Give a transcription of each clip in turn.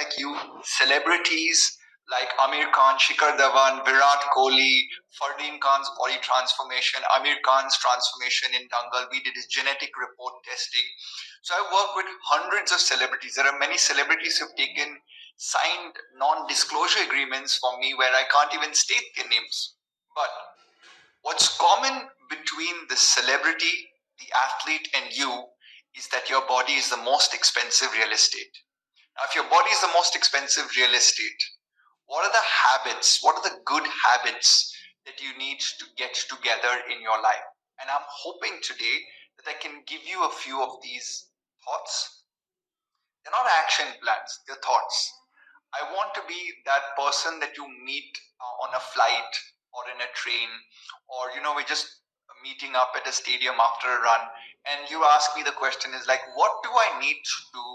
like you, celebrities like Amir Khan, Shikhar Dhawan, Virat Kohli, Fardeen Khan's body transformation, Amir Khan's transformation in Dangal. We did his genetic report testing. So I work with hundreds of celebrities. There are many celebrities who've taken signed non-disclosure agreements for me where I can't even state their names. But what's common between the celebrity, the athlete, and you is that your body is the most expensive real estate. Now, if your body is the most expensive real estate, what are the habits? What are the good habits that you need to get together in your life? And I'm hoping today that I can give you a few of these thoughts. They're not action plans, they're thoughts. I want to be that person that you meet on a flight or in a train, or we're just meeting up at a stadium after a run, and you ask me the question is like, what do I need to do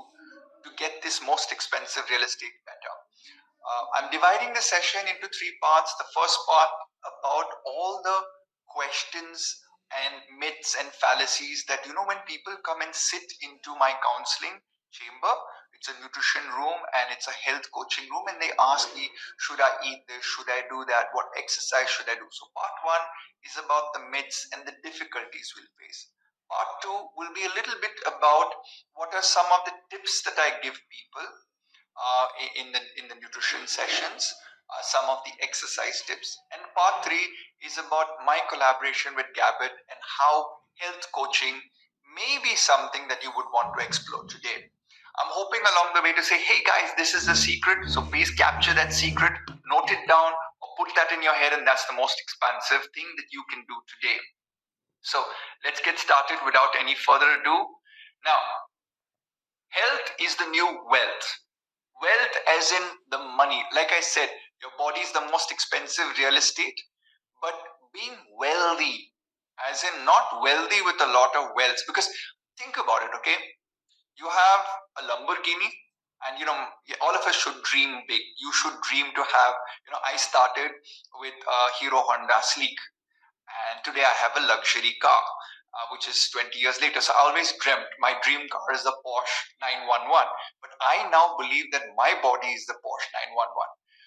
to get this most expensive real estate better? I'm dividing the session into three parts. The first part about all the questions and myths and fallacies that when people come and sit into my counseling chamber, it's a nutrition room and it's a health coaching room, and they ask me, should I eat this, should I do that, what exercise should I do? So part one is about the myths and the difficulties we'll face. Part two will be a little bit about what are some of the tips that I give people in the nutrition sessions, some of the exercise tips, and part three is about my collaboration with Gabbard and how health coaching may be something that you would want to explore today. I'm hoping along the way to say, hey guys, this is the secret, so please capture that secret, note it down, or put that in your head, and that's the most expansive thing that you can do today. So let's get started without any further ado. Now, health is the new wealth. Wealth as in the money. Like I said, your body is the most expensive real estate, but being wealthy, as in not wealthy with a lot of wealth. Because think about it, okay? You have a Lamborghini, and all of us should dream big. You should dream to have, I started with Hero Honda Sleek, and today I have a luxury car, which is 20 years later. So I always dreamt my dream car is the Porsche 911, but I now believe that my body is the Porsche 911.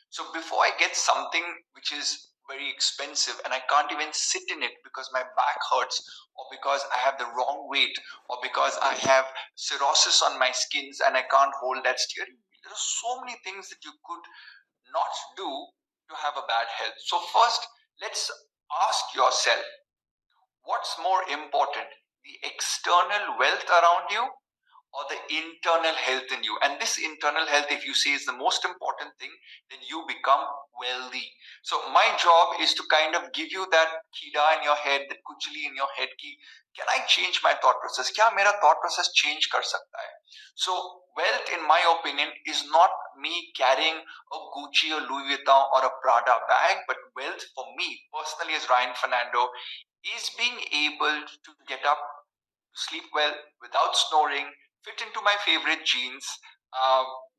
So before I get something which is very expensive and I can't even sit in it because my back hurts, or because I have the wrong weight, or because I have cirrhosis on my skins and I can't hold that steering wheel, there are so many things that you could not do to have a bad health. So first, let's ask yourself, what's more important, the external wealth around you or the internal health in you? And this internal health, if you say, is the most important thing, then you become wealthy. So my job is to kind of give you that kida in your head, that kuchli in your head ki, can I change my thought process? Kya mera thought process change kar sakta hai? So wealth, in my opinion, is not me carrying a Gucci or Louis Vuitton or a Prada bag, but wealth for me personally as Ryan Fernando is being able to get up, sleep well without snoring, fit into my favorite jeans,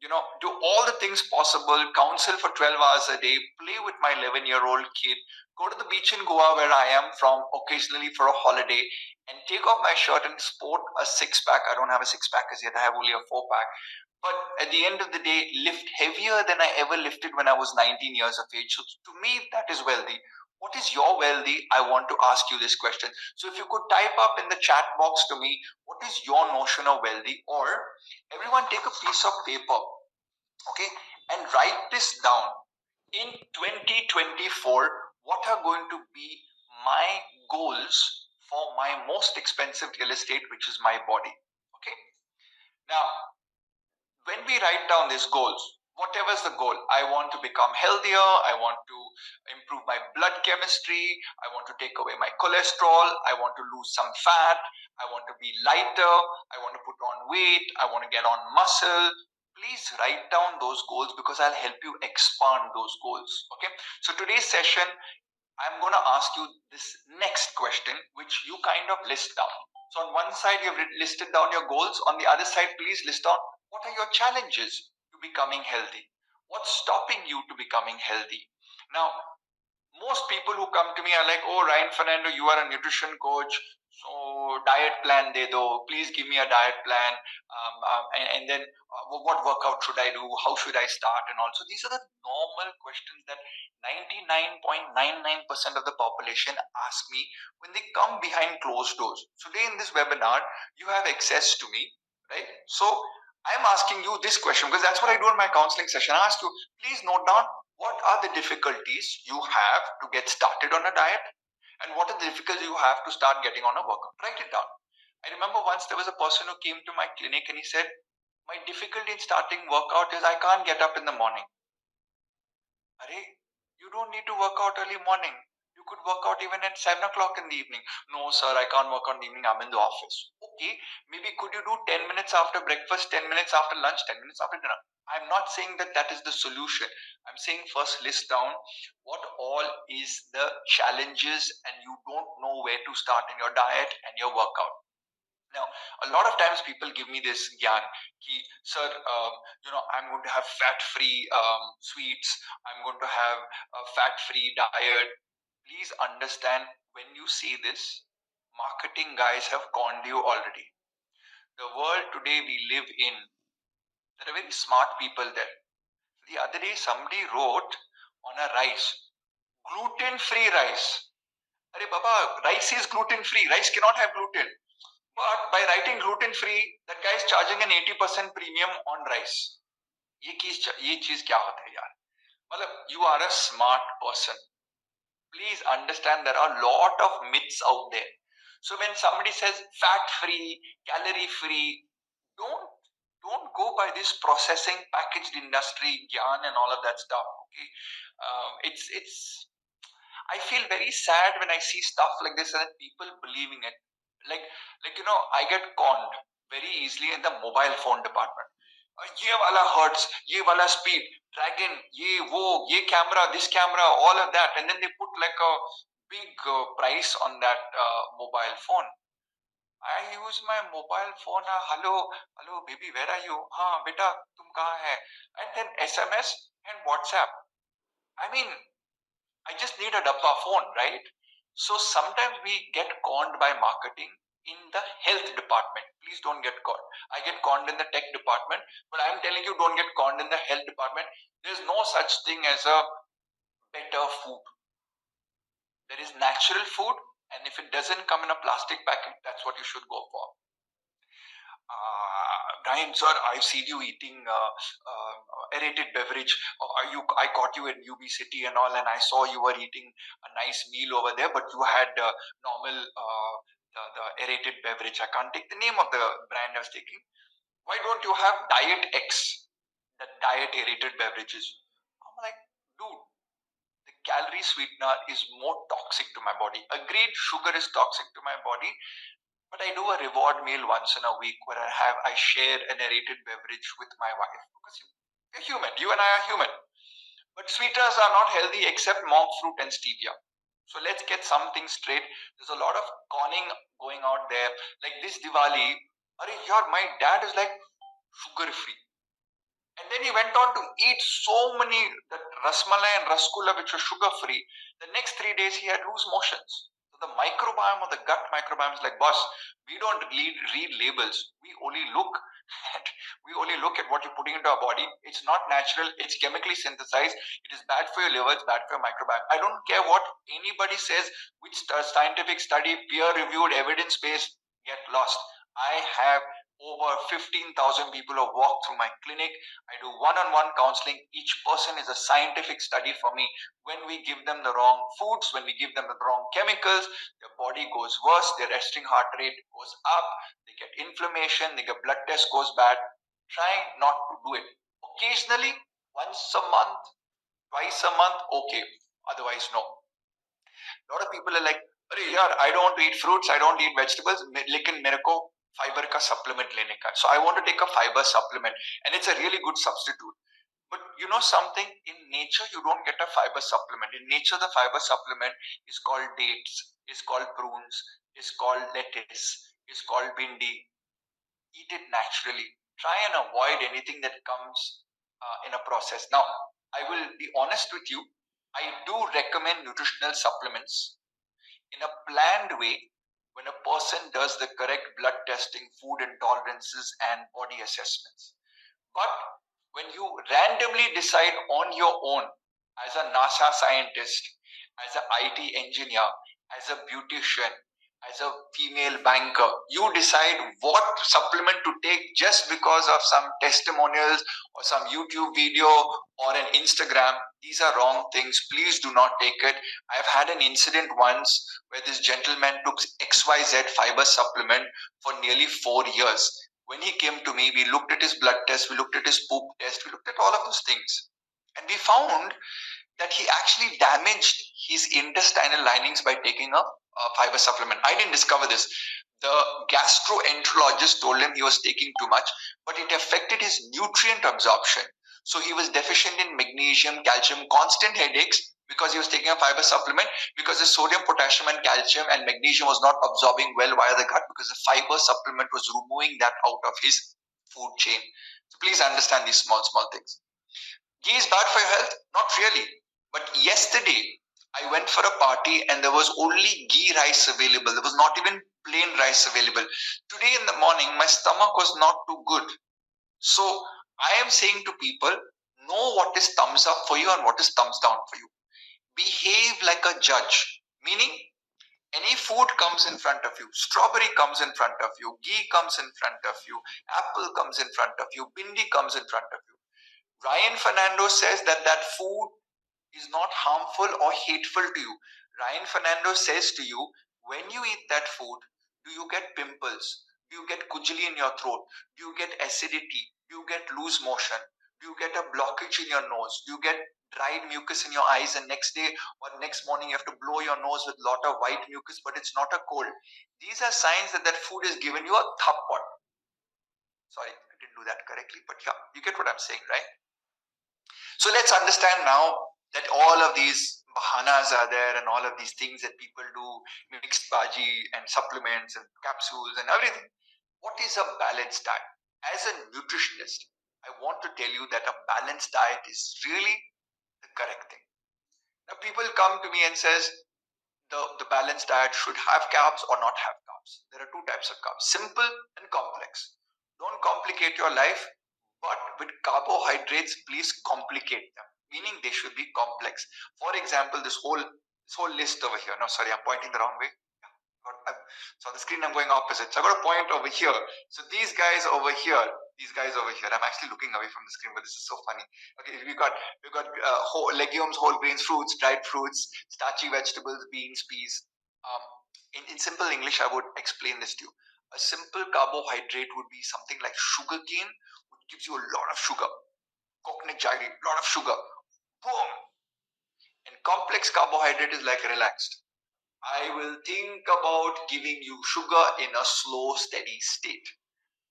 do all the things possible, counsel for 12 hours a day, play with my 11-year-old kid, go to the beach in Goa where I am from occasionally for a holiday, and take off my shirt and sport a six pack. I don't have a six pack as yet, I have only a four pack. But at the end of the day, lift heavier than I ever lifted when I was 19 years of age. So to me, that is wealthy. What is your wealthy? I want to ask you this question. So if you could type up in the chat box to me, what is your notion of wealthy? Or everyone take a piece of paper, okay, and write this down. In 2024, what are going to be my goals for my most expensive real estate, which is my body? Okay. Now, when we write down these goals, whatever is the goal, I want to become healthier, I want to improve my blood chemistry, I want to take away my cholesterol, I want to lose some fat, I want to be lighter, I want to put on weight, I want to get on muscle. Please write down those goals because I'll help you expand those goals. Okay, so today's session, I'm going to ask you this next question, which you kind of list down. So on one side, you've listed down your goals. On the other side, please list down what are your challenges to becoming healthy. What's stopping you to becoming healthy? Now, most people who come to me are like, oh, Ryan Fernando, you are a nutrition coach. So diet plan de do, please give me a diet plan, and then what workout should I do, how should I start, and also these are the normal questions that 99.99% of the population ask me when they come behind closed doors. Today in this webinar, you have access to me, right? So I'm asking you this question because that's what I do in my counseling session. I ask you, please note down what are the difficulties you have to get started on a diet, and what are the difficulties you have to start getting on a workout. Write it down. I remember once there was a person who came to my clinic and he said, my difficulty in starting workout is I can't get up in the morning. Arey, you don't need to work out early morning. You could work out even at 7 o'clock in the evening. No, sir, I can't work out in the evening. I'm in the office. Okay, maybe could you do 10 minutes after breakfast, 10 minutes after lunch, 10 minutes after dinner? I'm not saying that that is the solution. I'm saying first list down what all is the challenges and you don't know where to start in your diet and your workout. Now, a lot of times people give me this gyan, ki, sir, I'm going to have fat-free sweets. I'm going to have a fat-free diet. Please understand, when you say this, marketing guys have conned you already. The world today we live in, there are very smart people there. The other day, somebody wrote on a rice, gluten-free rice. Arey Baba, rice is gluten-free. Rice cannot have gluten. But by writing gluten free, that guy is charging an 80% premium on rice. ये चीज क्या होता है यार? मतलब you are a smart person. Please understand there are a lot of myths out there. So when somebody says fat free, calorie free, don't go by this processing packaged industry, gyan and all of that stuff. Okay, it's. I feel very sad when I see stuff like this and people believing it. Like I get conned very easily in the mobile phone department. ये वाला hertz, ये वाला speed, dragon, ये camera, this camera, all of that, and then they put like a big price on that mobile phone. I use my mobile phone. Hello, baby, where are you? हाँ, बेटा, तुम कहाँ है? And then SMS and WhatsApp. I mean, I just need a dabba phone, right? So sometimes we get conned by marketing in the health department. Please don't get conned. I get conned in the tech department, but I'm telling you, don't get conned in the health department. There's no such thing as a better food. There is natural food, and if it doesn't come in a plastic packet, that's what you should go for. Brian, sir, I've seen you eating aerated beverage. I caught you in UB City and all, and I saw you were eating a nice meal over there, but you had normal the aerated beverage. I can't take the name of the brand I was taking. Why don't you have Diet X, the diet aerated beverages? I'm like, dude, the calorie sweetener is more toxic to my body. Agreed, sugar is toxic to my body. But I do a reward meal once in a week where I share an aerated beverage with my wife because you're human. You and I are human. But sweeteners are not healthy except monk fruit and stevia. So let's get something straight. There's a lot of conning going out there. Like this Diwali, my dad is like sugar free. And then he went on to eat so many that rasmalai and rasgulla which were sugar free. The next 3 days he had loose motions. The microbiome or the gut microbiome is like, boss, we don't read labels. We only look at what you're putting into our body. It's not natural. It's chemically synthesized. It is bad for your liver. It's bad for your microbiome. I don't care what anybody says, which scientific study, peer-reviewed, evidence-based, get lost. I have over 15,000 people who walk through my clinic. I do one-on-one counseling. Each person is a scientific study for me. When we give them the wrong foods, when we give them the wrong chemicals, their body goes worse, their resting heart rate goes up, they get inflammation, they get blood test goes bad. Try not to do it. Occasionally, once a month, twice a month, okay. Otherwise, no. A lot of people are like, I don't want to eat fruits, I don't eat vegetables, lekin mere ko fiber ka supplement lene ka. So I want to take a fiber supplement, and it's a really good substitute. But you know something, in nature you don't get a fiber supplement. In nature the fiber supplement is called dates, is called prunes, is called lettuce, is called bindi. Eat it naturally. Try and avoid anything that comes in a process. Now, I will be honest with you, I do recommend nutritional supplements in a planned way when a person does the correct blood testing, food intolerances, and body assessments. But when you randomly decide on your own, as a NASA scientist, as an IT engineer, as a beautician, as a female banker, you decide what supplement to take just because of some testimonials or some YouTube video or an Instagram. These are wrong things. Please do not take it. I've had an incident once where this gentleman took XYZ fiber supplement for nearly 4 years. When he came to me, we looked at his blood test, we looked at his poop test, we looked at all of those things. And we found that he actually damaged his intestinal linings by taking a fiber supplement. I didn't discover this. The gastroenterologist told him he was taking too much, but it affected his nutrient absorption. So he was deficient in magnesium, calcium, constant headaches because he was taking a fiber supplement, because the sodium, potassium, and calcium and magnesium was not absorbing well via the gut, because the fiber supplement was removing that out of his food chain. So please understand these small things. Ghee is bad for your health? Not really. But yesterday, I went for a party and there was only ghee rice available. There was not even plain rice available. Today in the morning, my stomach was not too good. So I am saying to people, know what is thumbs up for you and what is thumbs down for you. Behave like a judge, meaning any food comes in front of you, strawberry comes in front of you, ghee comes in front of you, apple comes in front of you, bindi comes in front of you. Ryan Fernando says that that food is not harmful or hateful to you. Ryan Fernando says to you, when you eat that food, do you get pimples? Do you get kujali in your throat? Do you get acidity? Do you get loose motion? Do you get a blockage in your nose? Do you get dried mucus in your eyes, and next day or next morning you have to blow your nose with a lot of white mucus, but it's not a cold? These are signs that that food has given you a thappad. Sorry, I didn't do that correctly, but yeah, you get what I'm saying, right? So let's understand now that all of these bahanas are there and all of these things that people do, mixed bhaji and supplements and capsules and everything. What is a balanced diet? As a nutritionist, I want to tell you that a balanced diet is really the correct thing. Now people come to me and says the balanced diet should have carbs or not have carbs. There are two types of carbs, simple and complex. Don't complicate your life, but with carbohydrates, please complicate them, meaning they should be complex. For example, this whole list over here. No, sorry, I'm pointing the wrong way. So on the screen, I'm going opposite. So I got a point over here. So these guys over here, I'm actually looking away from the screen, but this is so funny. Okay, we've got whole legumes, whole grains, fruits, dried fruits, starchy vegetables, beans, peas. In simple English, I would explain this to you. A simple carbohydrate would be something like sugarcane, which gives you a lot of sugar. Coconut jaggery, a lot of sugar. Boom. And complex carbohydrate is like relaxed. I will think about giving you sugar in a slow, steady state.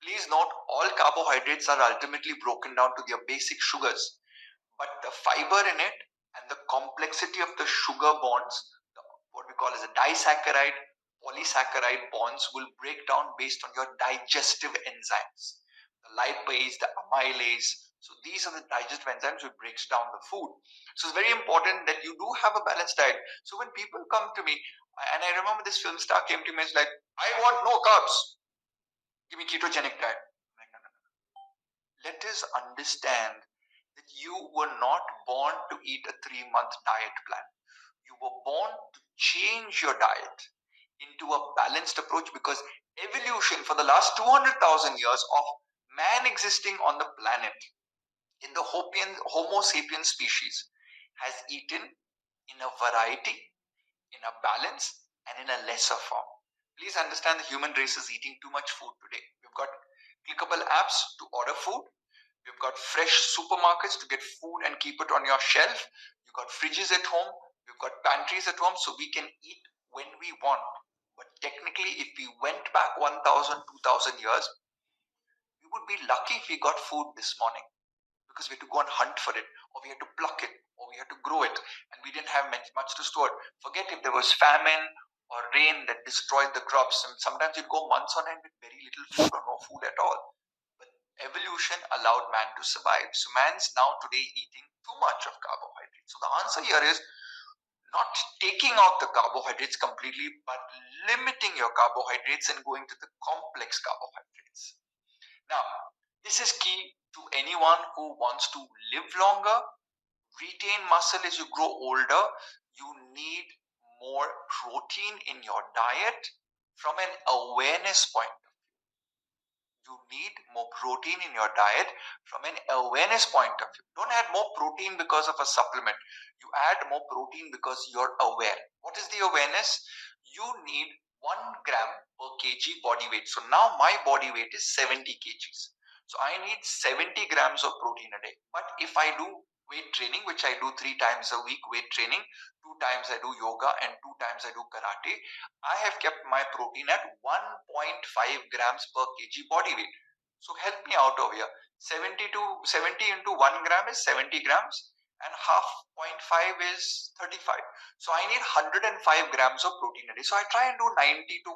Please note, all carbohydrates are ultimately broken down to their basic sugars, but the fiber in it and the complexity of the sugar bonds, what we call as a disaccharide, polysaccharide bonds, will break down based on your digestive enzymes, the lipase, the amylase. So these are the digestive enzymes which breaks down the food. So it's very important that you do have a balanced diet. So when people come to me, and I remember this film star came to me and was like, I want no carbs. Give me ketogenic diet. I'm like, no. Let us understand that you were not born to eat a 3-month diet plan. You were born to change your diet into a balanced approach, because evolution for the last 200,000 years of man existing on the planet in the Homo sapiens species has eaten in a variety, in a balance, and in a lesser form. Please understand the human race is eating too much food today. We've got clickable apps to order food. We've got fresh supermarkets to get food and keep it on your shelf. You've got fridges at home. We've got pantries at home, so we can eat when we want. But technically, if we went back 1,000, 2,000 years, we would be lucky if we got food this morning, because we had to go and hunt for it, or we had to pluck it, or we had to grow it, and we didn't have much to store. Forget if there was famine or rain that destroyed the crops, and sometimes you'd go months on end with very little food or no food at all. But evolution allowed man to survive. So man's now today eating too much of carbohydrates. So the answer here is, not taking out the carbohydrates completely, but limiting your carbohydrates and going to the complex carbohydrates. Now, this is key to anyone who wants to live longer, retain muscle as you grow older. You need more protein in your diet from an awareness point. You need more protein in your diet from an awareness point of view. Don't add more protein because of a supplement. You add more protein because you're aware. What is the awareness? You need 1 gram per kg body weight. So now my body weight is 70 kgs. So I need 70 grams of protein a day. But if I do weight training, which I do 3 times a week, weight training, 2 times I do yoga and 2 times I do karate, I have kept my protein at 1.5 grams per kg body weight. So help me out over here. 70 into 1 gram is 70 grams and half 0.5 is 35. So I need 105 grams of protein a day. So I try and do 90 to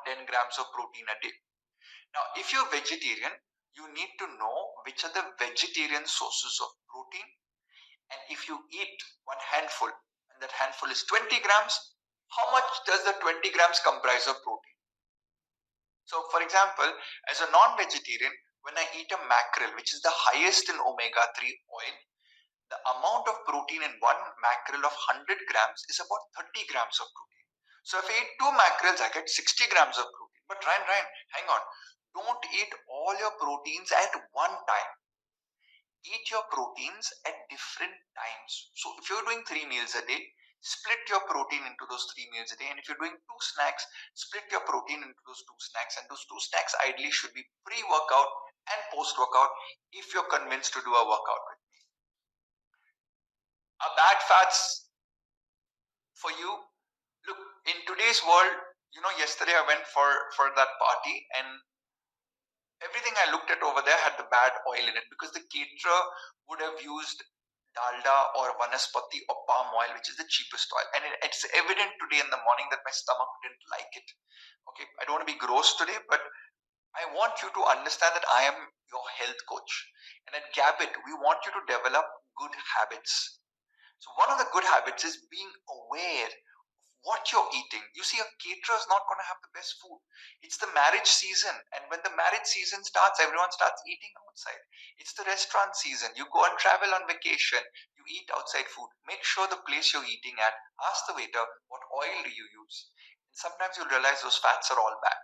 110 grams of protein a day. Now, if you're vegetarian, you need to know which are the vegetarian sources of protein. And if you eat one handful, and that handful is 20 grams, how much does the 20 grams comprise of protein? So, for example, as a non-vegetarian, when I eat a mackerel, which is the highest in omega-3 oil, the amount of protein in one mackerel of 100 grams is about 30 grams of protein. So, if I eat 2 mackerels, I get 60 grams of protein. But Ryan, hang on. Don't eat all your proteins at one time. Eat your proteins at different times. So if you're doing 3 meals a day, split your protein into those 3 meals a day. And if you're doing 2 snacks, split your protein into those 2 snacks. And those 2 snacks ideally should be pre-workout and post-workout if you're convinced to do a workout with me. Are bad fats for you? Look, in today's world, yesterday I went for that party, and everything I looked at over there had the bad oil in it, because the caterer would have used dalda or vanaspati or palm oil, which is the cheapest oil. And it's evident today in the morning that my stomach didn't like it. Okay, I don't want to be gross today, but I want you to understand that I am your health coach. And at Gabit, we want you to develop good habits. So one of the good habits is being aware what you're eating. You see, a caterer is not going to have the best food. It's the marriage season, and when the marriage season starts, everyone starts eating outside. It's the restaurant season. You go and travel on vacation, you eat outside food. Make sure the place you're eating at, ask the waiter, what oil do you use? And sometimes you'll realize those fats are all bad.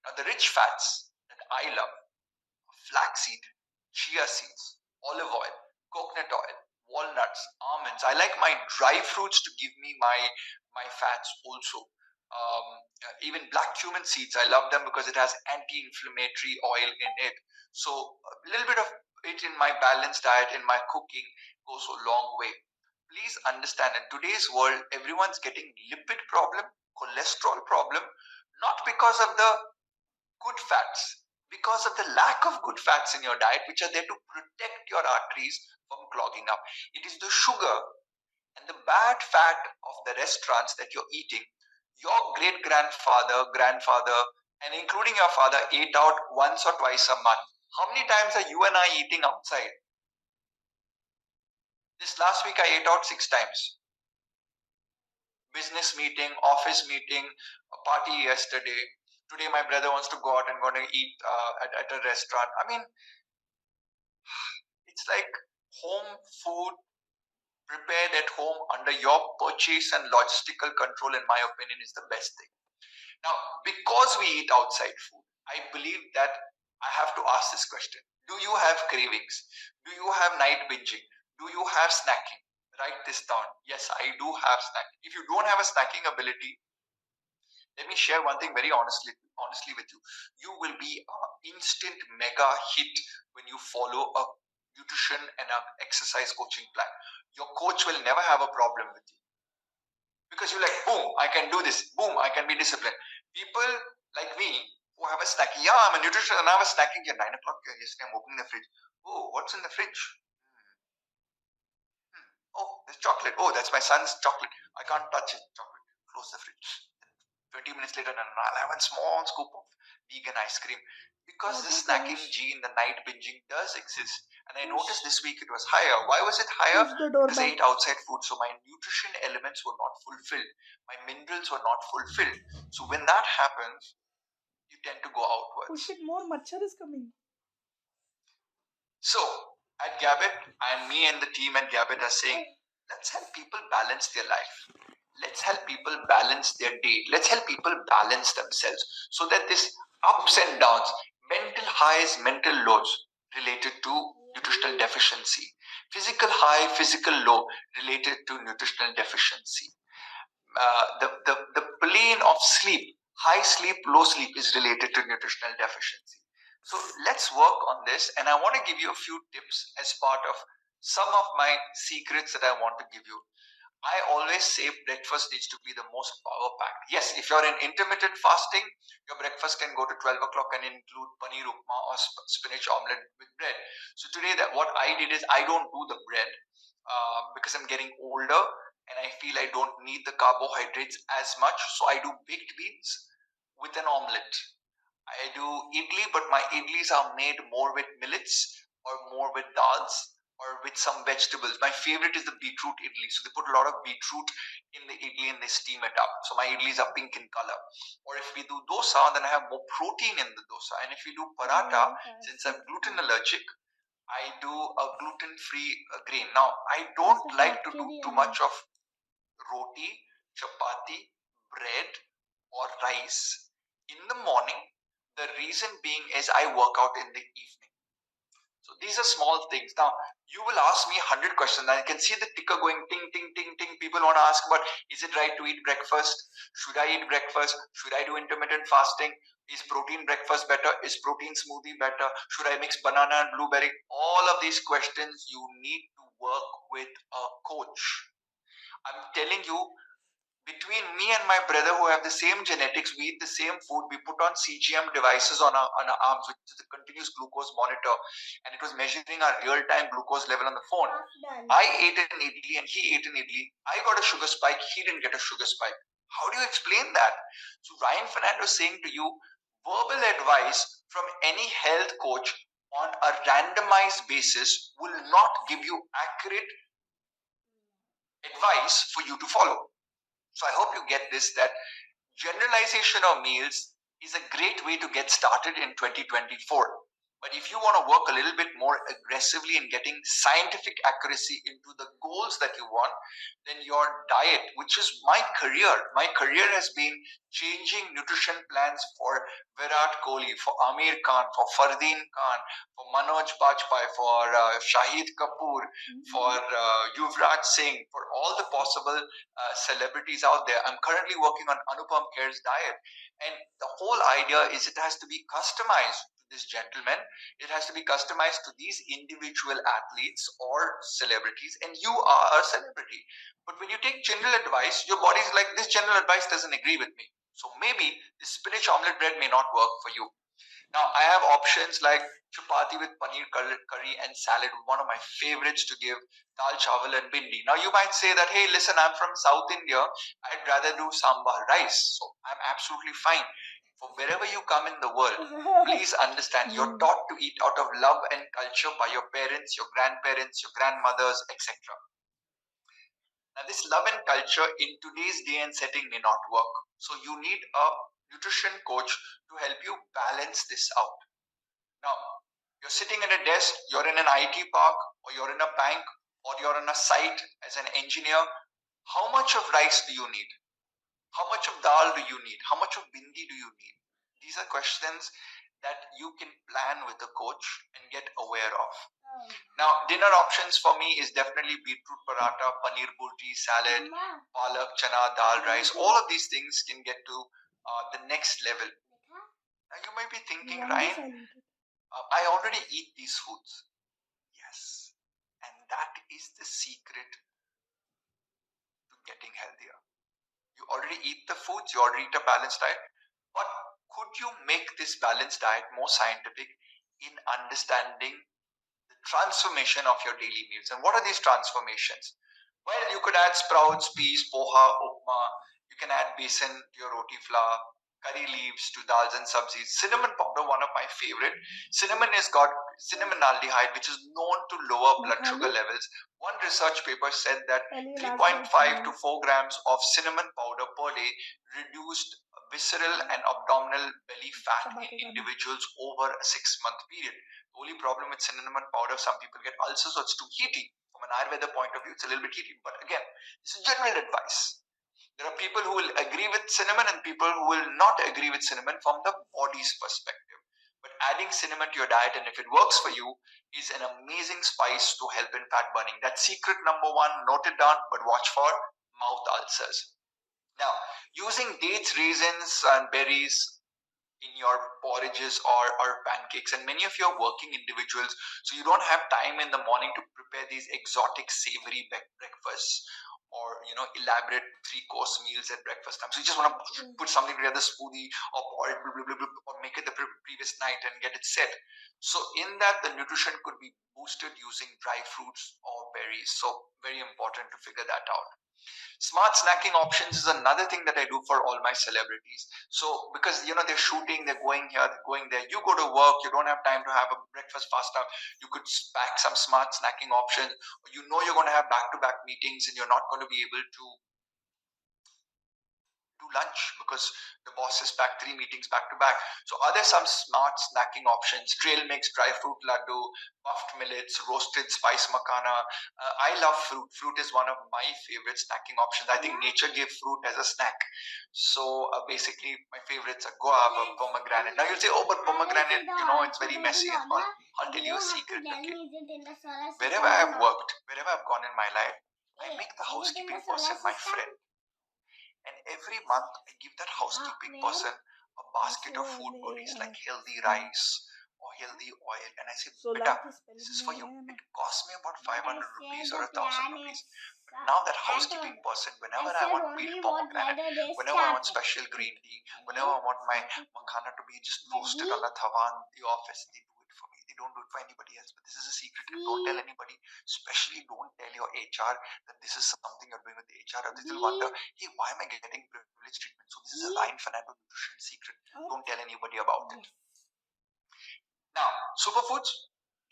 Now, the rich fats that I love: flaxseed, chia seeds, olive oil, coconut oil, walnuts, almonds. I like my dry fruits to give me my fats also. Even black cumin seeds, I love them because it has anti-inflammatory oil in it. So a little bit of it in my balanced diet, in my cooking, goes a long way. Please understand, in today's world, everyone's getting lipid problem, cholesterol problem, not because of the good fats, because of the lack of good fats in your diet, which are there to protect your arteries from clogging up. It is the sugar and the bad fat of the restaurants that you're eating. Your great grandfather, and including your father, ate out once or twice a month. How many times are you and I eating outside? This last week I ate out 6 times. Business meeting, office meeting, a party yesterday. Today my brother wants to go out and going to eat at a restaurant. I mean, it's like home food prepared at home under your purchase and logistical control, in my opinion, is the best thing. Now, because we eat outside food, I believe that I have to ask this question. Do you have cravings? Do you have night binging? Do you have snacking? Write this down. Yes, I do have snacking. If you don't have a snacking ability, let me share one thing very honestly with you. You will be an instant mega hit when you follow a nutrition and an exercise coaching plan. Your coach will never have a problem with you, because you're like, boom, I can do this. Boom, I can be disciplined. People like me who have a snack. Yeah, I'm a nutritionist and I have a snacking at 9 o'clock. Yesterday I'm opening the fridge. Oh, what's in the fridge? Oh, there's chocolate. Oh, that's my son's chocolate. I can't touch it. Chocolate. Close the fridge. 20 minutes later, I'll have a small scoop of vegan ice cream, because the snacking gene, the night binging, does exist. And I noticed this week it was higher. Why was it higher? Push the Because doorbell. I ate outside food, so my nutrition elements were not fulfilled. My minerals were not fulfilled. So when that happens, you tend to go outwards. Push it more. Machar is coming. So at Gabit, and me and the team at Gabit are saying, let's help people balance their life. Let's help people balance their day. Let's help people balance themselves so that this ups and downs, mental highs, mental lows related to nutritional deficiency, physical high, physical low related to nutritional deficiency. The plane of sleep, high sleep, low sleep is related to nutritional deficiency. So let's work on this, and I want to give you a few tips as part of some of my secrets that I want to give you. I always say breakfast needs to be the most power packed. Yes, if you're in intermittent fasting, your breakfast can go to 12 o'clock and include paneer upma or spinach omelette with bread. So today, that what I did is I don't do the bread because I'm getting older and I feel I don't need the carbohydrates as much. So I do baked beans with an omelette. I do idli, but my idlis are made more with millets or more with dals or with some vegetables. My favorite is the beetroot idli. So they put a lot of beetroot in the idli and they steam it up. So my idlis are pink in color. Or if we do dosa, then I have more protein in the dosa. And if we do paratha, since I'm gluten allergic, I do a gluten-free grain. Now, I don't like to do too much of roti, chapati, bread, or rice in the morning. The reason being is I work out in the evening. So these are small things. Now, you will ask me 100 questions. I can see the ticker going ting, ting, ting, ting. People want to ask about, is it right to eat breakfast? Should I eat breakfast? Should I do intermittent fasting? Is protein breakfast better? Is protein smoothie better? Should I mix banana and blueberry? All of these questions you need to work with a coach. I'm telling you, between me and my brother who have the same genetics, we eat the same food, we put on CGM devices on our arms, which is a continuous glucose monitor, and it was measuring our real-time glucose level on the phone. I ate an idli and he ate an idli. I got a sugar spike, he didn't get a sugar spike. How do you explain that? So Ryan Fernando is saying to you, verbal advice from any health coach on a randomized basis will not give you accurate advice for you to follow. So I hope you get this, that generalization of meals is a great way to get started in 2024. But if you want to work a little bit more aggressively in getting scientific accuracy into the goals that you want, then your diet, which is my career has been changing nutrition plans for Virat Kohli, for Amir Khan, for Fardeen Khan, for Manoj Bajpayee, for Shahid Kapoor, for Yuvraj Singh, for all the possible celebrities out there. I'm currently working on Anupam Kher's diet. And the whole idea is it has to be customized to this gentleman. It has to be customized to these individual athletes or celebrities. And you are a celebrity. But when you take general advice, your body's like, this general advice doesn't agree with me. So maybe the spinach omelette bread may not work for you. Now, I have options like chapati with paneer curry and salad, one of my favorites to give, dal chawal and bindi. Now, you might say that, hey, listen, I'm from South India. I'd rather do sambar rice. So I'm absolutely fine. For wherever you come in the world, please understand you're taught to eat out of love and culture by your parents, your grandparents, your grandmothers, etc. Now, this love and culture in today's day and setting may not work. So you need a nutrition coach to help you balance this out. Now, you're sitting at a desk, you're in an IT park, or you're in a bank, or you're on a site as an engineer. How much of rice do you need? How much of dal do you need? How much of bindi do you need? These are questions that you can plan with a coach and get aware of. Now, dinner options for me is definitely beetroot paratha, paneer burji, salad, palak, chana, dal, rice. All of these things can get to the next level. Now, you might be thinking, Ryan, I already eat these foods. Yes. And that is the secret to getting healthier. You already eat the foods, you already eat a balanced diet. But could you make this balanced diet more scientific in understanding the transformation of your daily meals? And what are these transformations? Well, you could add sprouts, peas, poha, upma. You can add besan to your roti flour. curry leaves to dals and sabzis. Cinnamon powder, one of my favorite. Cinnamon has got cinnamon-aldehyde, which is known to lower blood sugar levels. One research paper said that 3.5 to 4 grams of cinnamon powder per day reduced visceral and abdominal belly fat in individuals over a 6-month period. The only problem with cinnamon powder, some people get ulcers, so it's too heaty. From an Ayurveda point of view, it's a little bit heaty. But again, this is general advice. There are people who will agree with cinnamon and people who will not agree with cinnamon from the body's perspective. But adding cinnamon to your diet, and if it works for you, is an amazing spice to help in fat burning. That's secret number one. Note it down, but watch for mouth ulcers. Now, using dates, raisins, and berries in your porridges or pancakes, and many of you are working individuals, so you don't have time in the morning to prepare these exotic savory breakfasts or elaborate 3-course meals at breakfast time. So you just want to put something together, smoothie or porridge, or make it the previous night and get it set. So in that, the nutrition could be boosted using dry fruits or berries. So very important to figure that out. Smart snacking options is another thing that I do for all my celebrities. So because they're shooting, they're going here, they're going there. You go to work, you don't have time to have a breakfast fast up. You could pack some smart snacking options. You're going to have back-to-back meetings, and you're not going to be able to do lunch because the boss has packed 3 meetings back to back. So are there some smart snacking options? Trail mix, dry fruit laddu, puffed millets, roasted spice makhana. I love fruit. Fruit is one of my favorite snacking options. I think nature gave fruit as a snack. So basically my favorites are guava, pomegranate. Now you'll say, oh, but pomegranate, it's very messy and all. I'll tell you a secret. Okay? Wherever I've worked, wherever I've gone in my life, I make the housekeeping person my friend. And every month, I give that housekeeping person a basket of food goodies like healthy rice or healthy oil. And I say, Beta, this is for you. It costs me about 500 rupees or 1,000 rupees. But now that housekeeping person, whenever I want peeled pomegranate, whenever I want special green tea, whenever I want my makhana to be just roasted on a tawa in the office, they do it for me. They don't do it for anybody else. But this is a secret. Don't tell anybody. Especially don't tell your HR that this is something you're doing with the HR. Or they will wonder, hey, why am I getting privileged treatment? So this is a line Fernando nutrition secret. Don't tell anybody about it. Now, superfoods,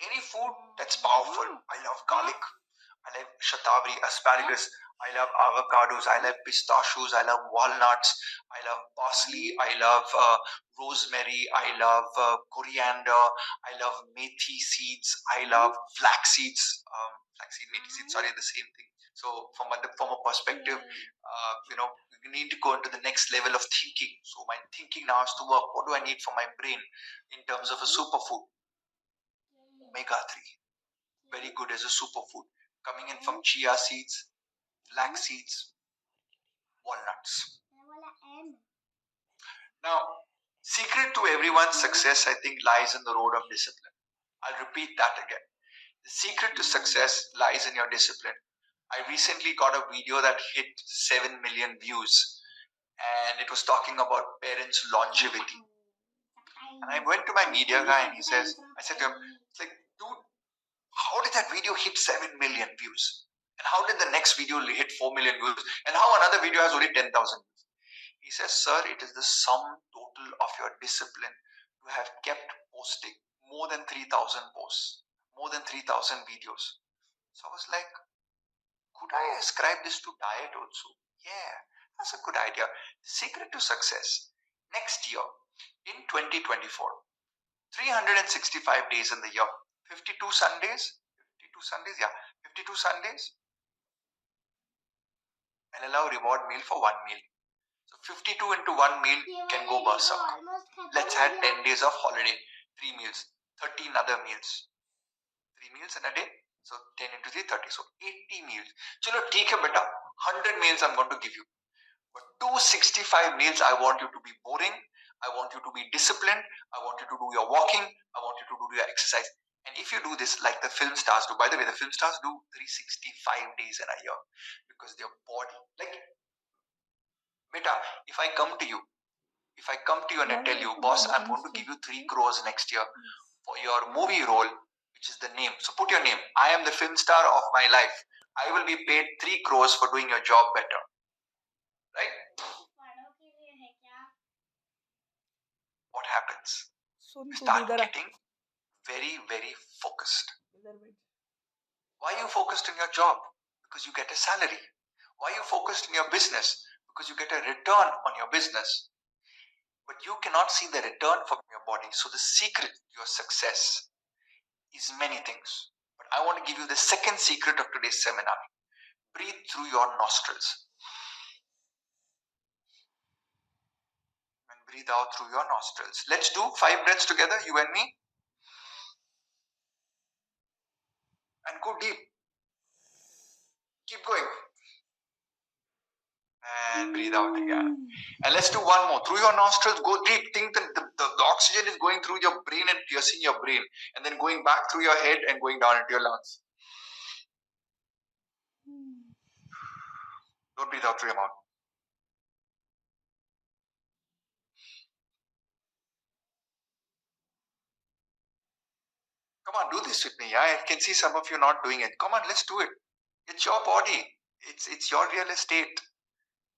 any food that's powerful. I love garlic. I love shatavari, asparagus. I love avocados. I love pistachios. I love walnuts. I love parsley. I love rosemary. I love coriander. I love methi seeds. I love flax seeds. Flaxseed, methi seeds, sorry, the same thing. So from a perspective, you need to go into the next level of thinking. So my thinking now has to work. What do I need for my brain in terms of a superfood? Omega-3, very good as a superfood. Coming in from chia seeds, flax seeds, walnuts. Now, secret to everyone's success, I think, lies in the road of discipline. I'll repeat that again. The secret to success lies in your discipline. I recently got a video that hit 7 million views, and it was talking about parents' longevity. And I went to my media guy, and I said to him, it's like, dude, how did that video hit 7 million views? And how did the next video hit 4 million views? And how another video has only 10,000 views? He says, sir, it is the sum total of your discipline to have kept posting more than 3,000 posts, more than 3,000 videos. So I was like, could I ascribe this to diet also? Yeah, that's a good idea. Secret to success. Next year, in 2024, 365 days in the year, 52 Sundays, 52 Sundays, I'll allow reward meal for 1 meal. So 52 into 1 meal can go berserk. Let's add 10 days of holiday, 3 meals, 13 other meals. 3 meals in a day, so 10 into 3, 30. So 80 meals. Chalo, theek hai beta, 100 meals I'm going to give you. But 265 meals, I want you to be boring. I want you to be disciplined. I want you to do your walking. I want you to do your exercise. And if you do this like the film stars do, by the way, the film stars do 365 days in a year because their body, like, beta, if I come to you and I tell you, boss, I'm going to give you 3 crores next year for your movie role, which is the name. So put your name. I am the film star of my life. I will be paid 3 crores for doing your job better. Right? what happens? Soon You तू start भी जरा getting very, very focused. इधर बैठ Why are you focused in your job? Because you get a salary. Why are you focused in your business? Because you get a return on your business. But you cannot see the return from your body. So the secret to your success is many things. But I want to give you the second secret of today's seminar. Breathe through your nostrils. And breathe out through your nostrils. Let's do 5 breaths together, you and me. And go deep. Keep going. And breathe out again. And let's do one more. Through your nostrils, go deep. Think that the oxygen is going through your brain and piercing your brain. And then going back through your head and going down into your lungs. Don't breathe out through your mouth. Come on, do this with me. I can see some of you not doing it. Come on, let's do it. It's your body. It's your real estate.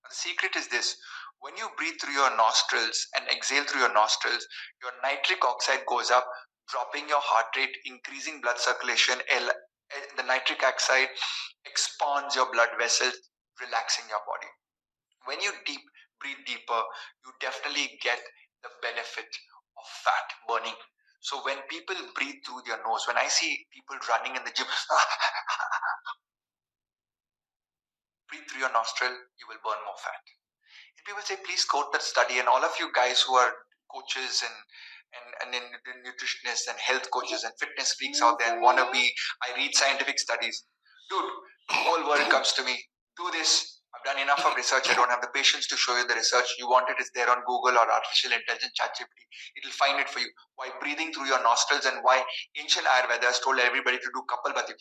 The secret is this. When you breathe through your nostrils and exhale through your nostrils, your nitric oxide goes up, dropping your heart rate, increasing blood circulation. The nitric oxide expands your blood vessels, relaxing your body. When you breathe deeper, you definitely get the benefit of fat burning. So when people breathe through their nose, when I see people running in the gym, breathe through your nostril, you will burn more fat. And people say, please quote that study. And all of you guys who are coaches and nutritionists and health coaches and fitness freaks out there and wannabe, I read scientific studies. Dude, the whole world comes to me. Do this. I've done enough of research. I don't have the patience to show you the research. You want it, it's there on Google or artificial intelligence, ChatGPT. It'll find it for you. Why breathing through your nostrils and why ancient Ayurveda has told everybody to do Kapalbhati.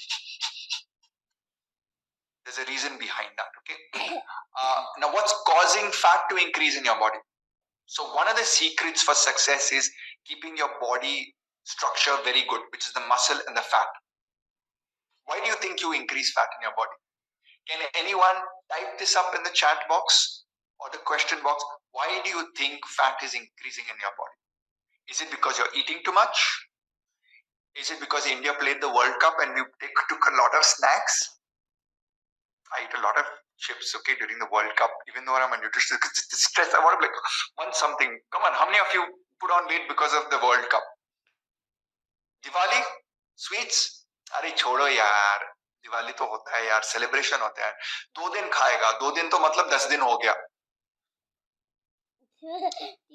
There's a reason behind that, okay? Now, what's causing fat to increase in your body? So one of the secrets for success is keeping your body structure very good, which is the muscle and the fat. Why do you think you increase fat in your body? Can anyone type this up in the chat box or the question box? Why do you think fat is increasing in your body? Is it because you're eating too much? Is it because India played the World Cup and we took a lot of snacks? I eat a lot of chips, okay, during the World Cup, even though I'm a nutritionist, it's stress. I want to want something. Come on, how many of you put on weight because of the World Cup? Diwali? Sweets? अरे छोड़ो यार, दिवाली तो होता है यार, celebration होता है. 2 दिन खाएगा, 2 दिन तो मतलब 10 दिन हो गया.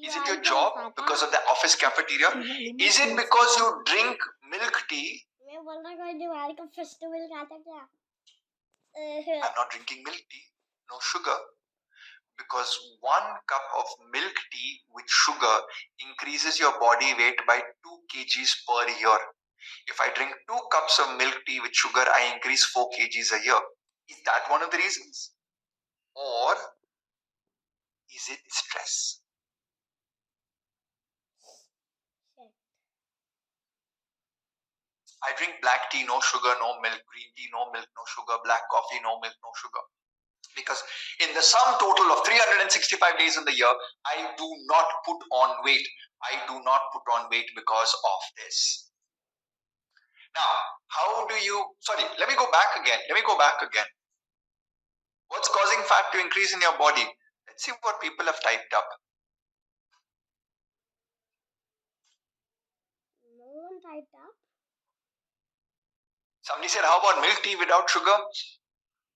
Is it your job because of the office cafeteria? Is it because you drink milk tea? मैं बोल रहा कोई दिवाली का फेस्टिवल खाता क्या? I'm not drinking milk tea, no sugar. Because 1 cup of milk tea with sugar increases your body weight by 2 kgs per year. If I drink 2 cups of milk tea with sugar, I increase 4 kgs a year. Is that one of the reasons? Or is it stress? I drink black tea, no sugar, no milk, green tea, no milk, no sugar, black coffee, no milk, no sugar. Because in the sum total of 365 days in the year, I do not put on weight. I do not put on weight because of this. Now, how do you, let me go back again. What's causing fat to increase in your body? Let's see what people have typed up. No one typed up. Somebody said, how about milk tea without sugar?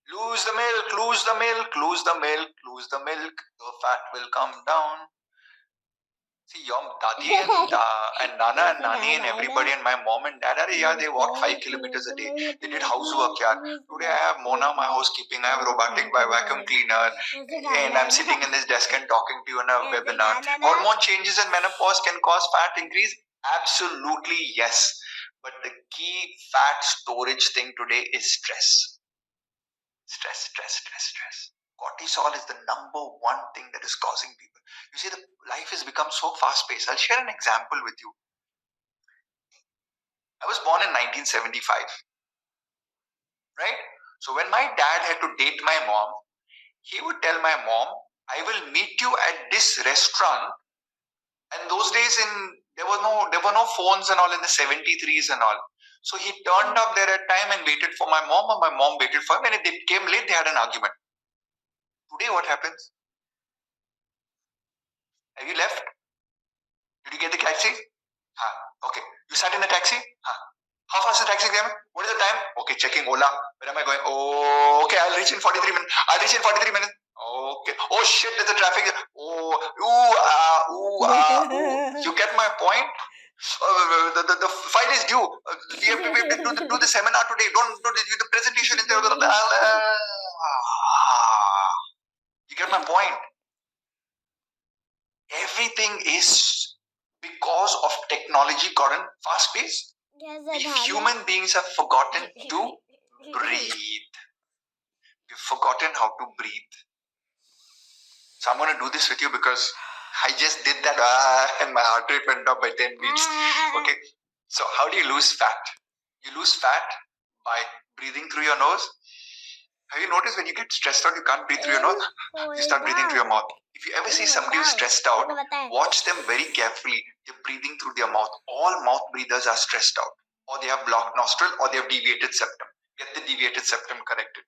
Lose the milk, lose the milk, lose the milk, lose the milk. The fat will come down. See, your daddy and nana and nani and everybody and my mom and dad, they walk 5 kilometers a day. They did housework. Today I have Mona, my housekeeping. I have robotic by vacuum cleaner. And I'm sitting in this desk and talking to you in a webinar. Hormone changes and menopause can cause fat increase? Absolutely yes. But the key fat storage thing today is stress. Stress. Cortisol is the number one thing that is causing people. You see, the life has become so fast-paced. I'll share an example with you. I was born in 1975, right? So when my dad had to date my mom, he would tell my mom, I will meet you at this restaurant And those days there were no phones and all in the 73s and all. So he turned up there at time and waited for my mom, and my mom waited for him. And if they came late, they had an argument. Today, what happens? Have you left? Did you get the taxi? Okay. You sat in the taxi? How fast is the taxi came? What is the time? Okay, checking Ola. Where am I going? Oh, okay, I'll reach in 43 minutes. I'll reach in 43 minutes. Okay. Oh shit, there's a traffic. Oh, ooh. You get my point? The file is due. We have to do the seminar today. Don't do the presentation in there. You get my point? Everything is because of technology gotten fast paced. We human beings have forgotten to breathe. We've forgotten how to breathe. So I'm going to do this with you because I just did that and my heart rate went up by 10 beats. Okay. So how do you lose fat? You lose fat by breathing through your nose. Have you noticed when you get stressed out, you can't breathe through your nose? You start breathing through your mouth. If you ever see somebody who's stressed out, watch them very carefully. They're breathing through their mouth. All mouth breathers are stressed out. Or they have blocked nostril, or they have deviated septum. Get the deviated septum corrected.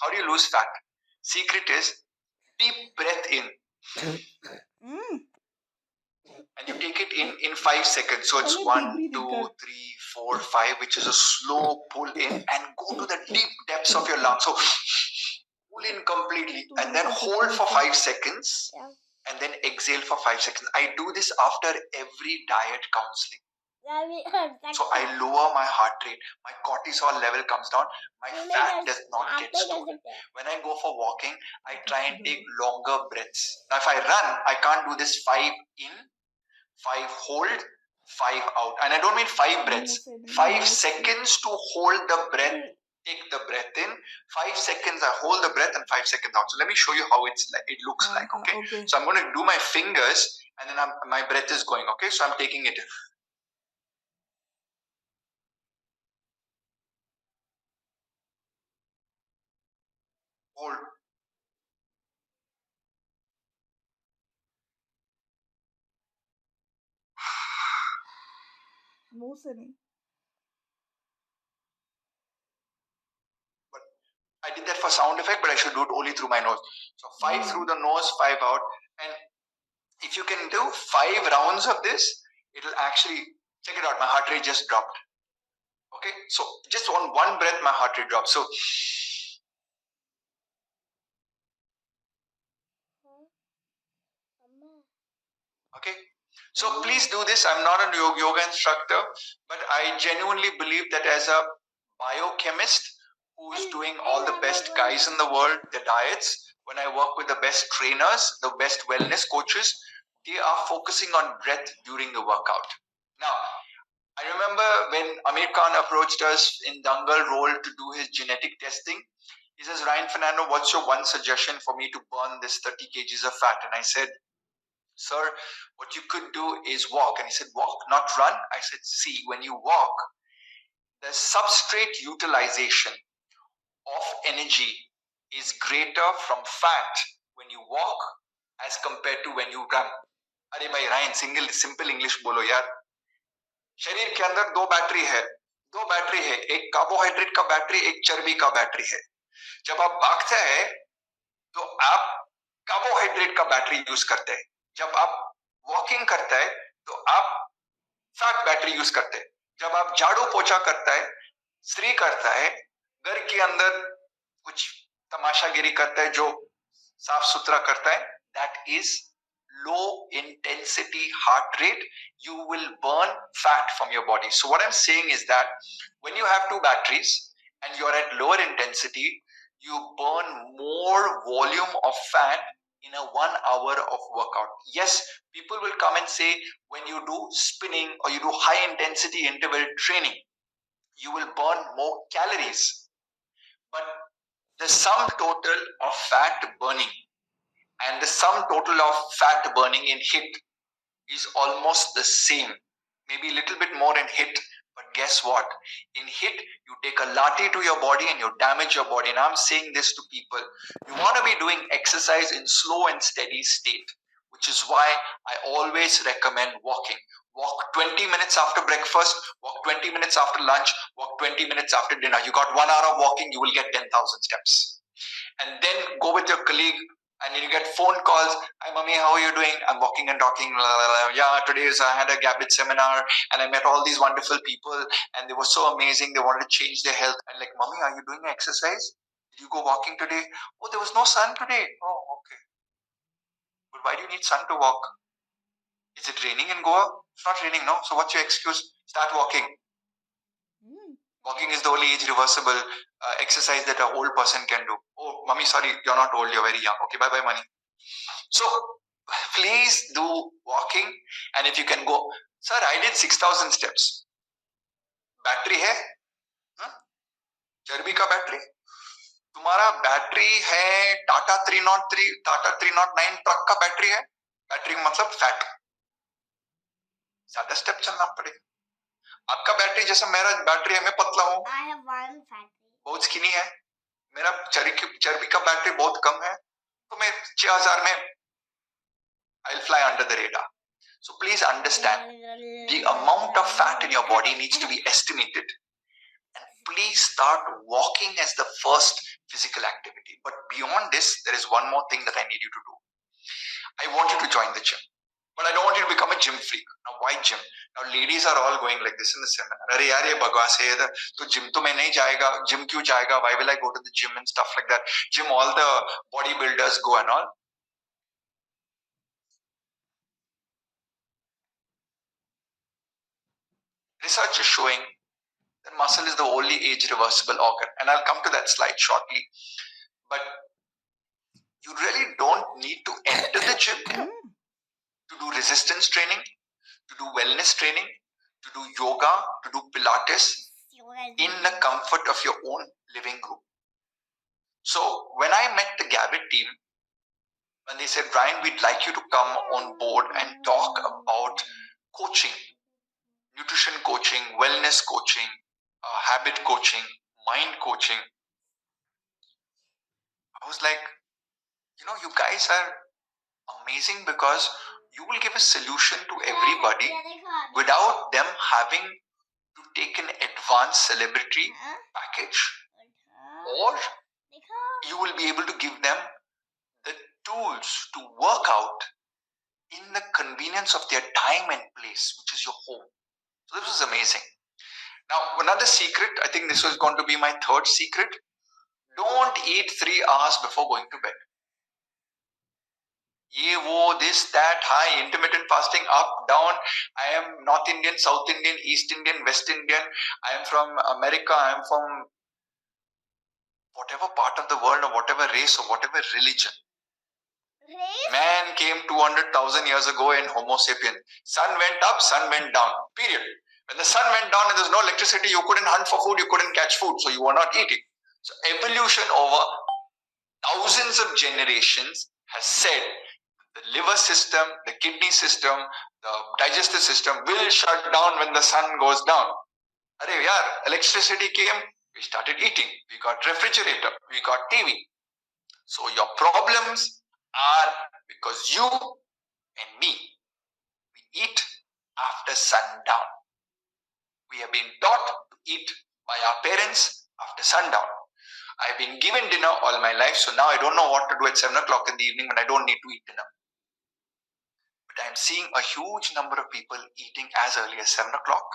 How do you lose fat? Secret is deep breath in. And you take it in 5 seconds. So it's 1, 2, 3, 4, 5, which is a slow pull in, and go to the deep depths of your lungs. So pull in completely and then hold for 5 seconds and then exhale for 5 seconds. I do this after every diet counseling. So I lower my heart rate, my cortisol level comes down, my fat does not get stored. When I go for walking, I try and take longer breaths. Now if I run, I can't do this 5 in, 5 hold, 5 out. And I don't mean 5 breaths. 5 seconds to hold the breath, take the breath in. 5 seconds I hold the breath and 5 seconds out. So let me show you how it looks like. Okay. So I'm going to do my fingers and then my breath is going. Okay. So I'm taking it in. Hold. But I did that for sound effect, but I should do it only through my nose. So 5 through the nose, 5 out. And if you can do 5 rounds of this, it'll actually, check it out, my heart rate just dropped. Okay, so just on one breath, my heart rate drops. So okay, so please do this. I'm not a yoga instructor, but I genuinely believe that as a biochemist who's doing all the best guys in the world, their diets, when I work with the best trainers, the best wellness coaches, they are focusing on breath during the workout. Now, I remember when Amir Khan approached us in Dangal role to do his genetic testing. He says, Ryan Fernando, what's your one suggestion for me to burn this 30 kgs of fat? And I said, sir, what you could do is walk. And he said, walk, not run. I said, see, when you walk, the substrate utilization of energy is greater from fat when you walk as compared to when you run. अरे भाई Ryan simple English बोलो यार. शरीर के अंदर 2 battery है, एक carbohydrate का बैटरी, एक चर्बी का बैटरी है. जब आप भागते हैं तो आप कार्बोहाइड्रेट का बैटरी यूज करते हैं. जब आप वॉकिंग करते हैं तो आप फैट बैटरी यूज करते हैं. जब आप झाड़ू पोछा करता है, स्त्री करता है, घर के अंदर कुछ तमाशागिरी करता है, जो साफ सुथरा करता है, that is low intensity heart rate, you will burn fat from your body. So what I'm saying is that when you have 2 batteries and you're at lower intensity, you burn more volume of fat in a 1 hour of workout. Yes, people will come and say when you do spinning or you do high intensity interval training, you will burn more calories. But the sum total of fat burning and the sum total of fat burning in HIIT is almost the same. Maybe a little bit more in HIIT, but guess what? In HIIT, you take a latte to your body and you damage your body. And I'm saying this to people. You want to be doing exercise in slow and steady state, which is why I always recommend walking. Walk 20 minutes after breakfast, walk 20 minutes after lunch, walk 20 minutes after dinner. You got 1 hour of walking, you will get 10,000 steps. And then go with your colleague and you get phone calls. Hi, mommy, how are you doing? I'm walking and talking. Yeah, I had a Gabbit seminar and I met all these wonderful people and they were so amazing. They wanted to change their health. And like, mommy, are you doing exercise? Did you go walking today? Oh, there was no sun today. Oh, okay. But why do you need sun to walk? Is it raining in Goa? It's not raining, no? So what's your excuse? Start walking. Walking is the only age reversible exercise that a old person can do. Oh, mommy, sorry, you're not old, you're very young. Okay, bye bye, money. So please do walking, and if you can go, sir, I did 6,000 steps. Battery है चर्बी का battery तुम्हारा battery है Tata 303 Tata 309 truck का battery है battery मतलब fat ज्यादा step चलना पड़ेगा आपका बैटरी जैसा मेरा बैटरी है मैं पतला हूँ बहुत स्किनी है मेरा चर्बी का बैटरी बहुत कम है तो मैं 6,000 में I'll fly under the radar. So please understand the amount of fat in your body needs to be estimated. And please start walking as the first physical activity. But beyond this, there is one more thing that I need you to do. I want you to join the gym. But I don't want you to become a gym freak. Now, why gym? Now, ladies are all going like this in the seminar. Arey yaar, ye bagwas hai. To gym to main nahi jayega. Gym kyun jayega? Why will I go to the gym and stuff like that? Gym, all the bodybuilders go and all. Research is showing that muscle is the only age reversible organ. And I'll come to that slide shortly. But you really don't need to enter the gym to do resistance training, to do wellness training, to do yoga, to do Pilates in the comfort of your own living room. So when I met the Gabbit team, when they said, Brian, we'd like you to come on board and talk about coaching, nutrition coaching, wellness coaching, habit coaching, mind coaching. I was like, you guys are amazing because you will give a solution to everybody without them having to take an advanced celebrity package, or you will be able to give them the tools to work out in the convenience of their time and place, which is your home. So this was amazing. Now, another secret, I think this was going to be my third secret. Don't eat 3 hours before going to bed. This, that, high, intermittent fasting, up, down. I am North Indian, South Indian, East Indian, West Indian. I am from America. I am from whatever part of the world or whatever race or whatever religion. Man came 200,000 years ago in Homo sapien. Sun went up, sun went down. Period. When the sun went down and there's no electricity, you couldn't hunt for food, you couldn't catch food, so you were not eating. So evolution over thousands of generations has said the liver system, the kidney system, the digestive system will shut down when the sun goes down. Arey yaar, electricity came, we started eating. We got refrigerator, we got TV. So your problems are because you and me, we eat after sundown. We have been taught to eat by our parents after sundown. I've been given dinner all my life, so now I don't know what to do at 7 o'clock in the evening when I don't need to eat dinner. But I'm seeing a huge number of people eating as early as 7 o'clock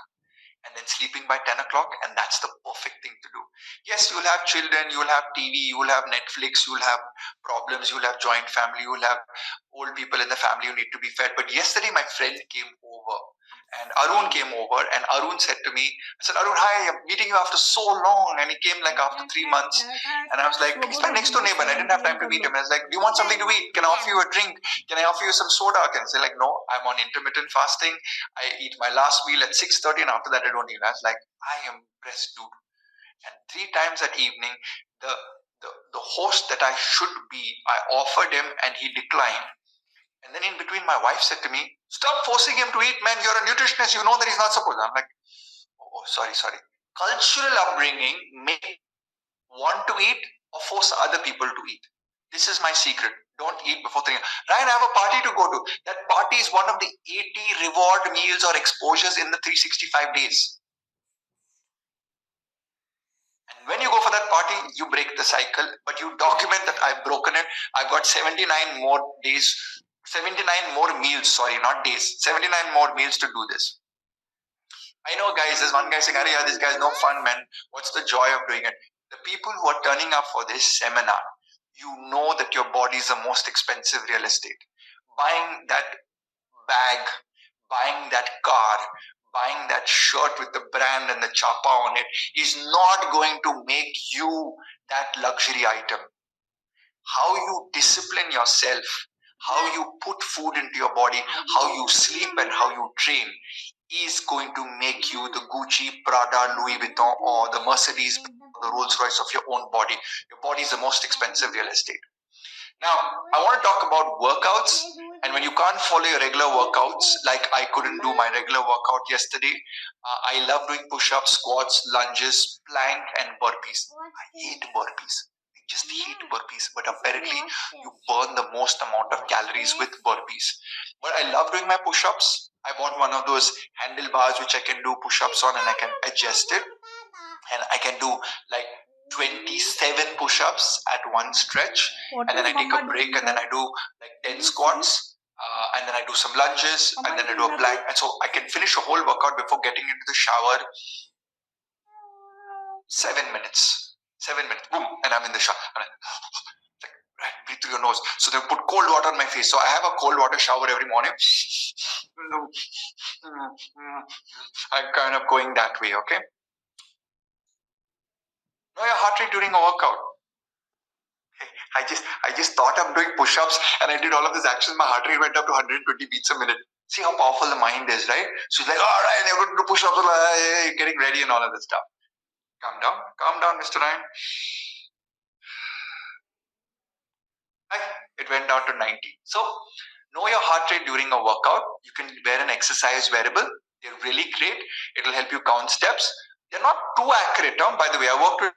and then sleeping by 10 o'clock, and that's the perfect thing to do. Yes, you will have children, you will have TV, you will have Netflix, you will have problems, you will have joint family, you will have old people in the family who need to be fed. But yesterday my friend came over and Arun came over and Arun said to me, I said, Arun, hi, I'm meeting you after so long. And he came like after 3 months. And I was like, he's my next door neighbor. And I didn't have time to meet him. I was like, do you want something to eat? Can I offer you a drink? Can I offer you some soda? Can I say like, no, I'm on intermittent fasting. I eat my last meal at 6:30 and after that I don't eat. I was like, I am blessed, dude. And 3 times that evening, the host that I should be, I offered him and he declined. And then in between, my wife said to me, stop forcing him to eat, man. You're a nutritionist. You know that he's not supposed to. I'm like, oh, sorry. Cultural upbringing may want to eat or force other people to eat. This is my secret. Don't eat before 3 a.m. Ryan, I have a party to go to. That party is one of the 80 reward meals or exposures in the 365 days. And when you go for that party, you break the cycle, but you document that I've broken it. I've got 79 more days, 79 more meals, sorry, not days, 79 more meals to do this. I know, guys, there's one guy saying, yeah, this guy's no fun, man. What's the joy of doing it? The people who are turning up for this seminar, you know that your body is the most expensive real estate. Buying that bag, buying that car, buying that shirt with the brand and the chapa on it is not going to make you that luxury item. How you discipline yourself, how you put food into your body, how you sleep and how you train is going to make you the Gucci, Prada, Louis Vuitton or the Mercedes, the Rolls Royce of your own body. Your body is the most expensive real estate. Now, I want to talk about workouts. And when you can't follow your regular workouts, like I couldn't do my regular workout yesterday, I love doing push-ups, squats, lunges, plank, and burpees. I hate burpees. I just hate burpees. But apparently, you burn the most amount of calories with burpees. But I love doing my push-ups. I bought one of those handlebars which I can do push-ups on and I can adjust it. And I can do like 27 push-ups at one stretch, and then I take a break, and then I do like 10 squats, and then I do some lunges, and then I do a plank, and so I can finish a whole workout before getting into the shower. 7 minutes, boom, and I'm in the shower. Like, right, breathe through your nose. So they put cold water on my face. So I have a cold water shower every morning. I'm kind of going that way, okay? Know your heart rate during a workout. I just thought I'm doing push-ups and I did all of these actions. My heart rate went up to 120 beats a minute. See how powerful the mind is, right? So it's like, all right, you're going to do push-ups, getting ready and all of this stuff. Calm down, Mr. Ryan. It went down to 90. So know your heart rate during a workout. You can wear an exercise wearable. They're really great. It'll help you count steps. They're not too accurate. By the way, I worked with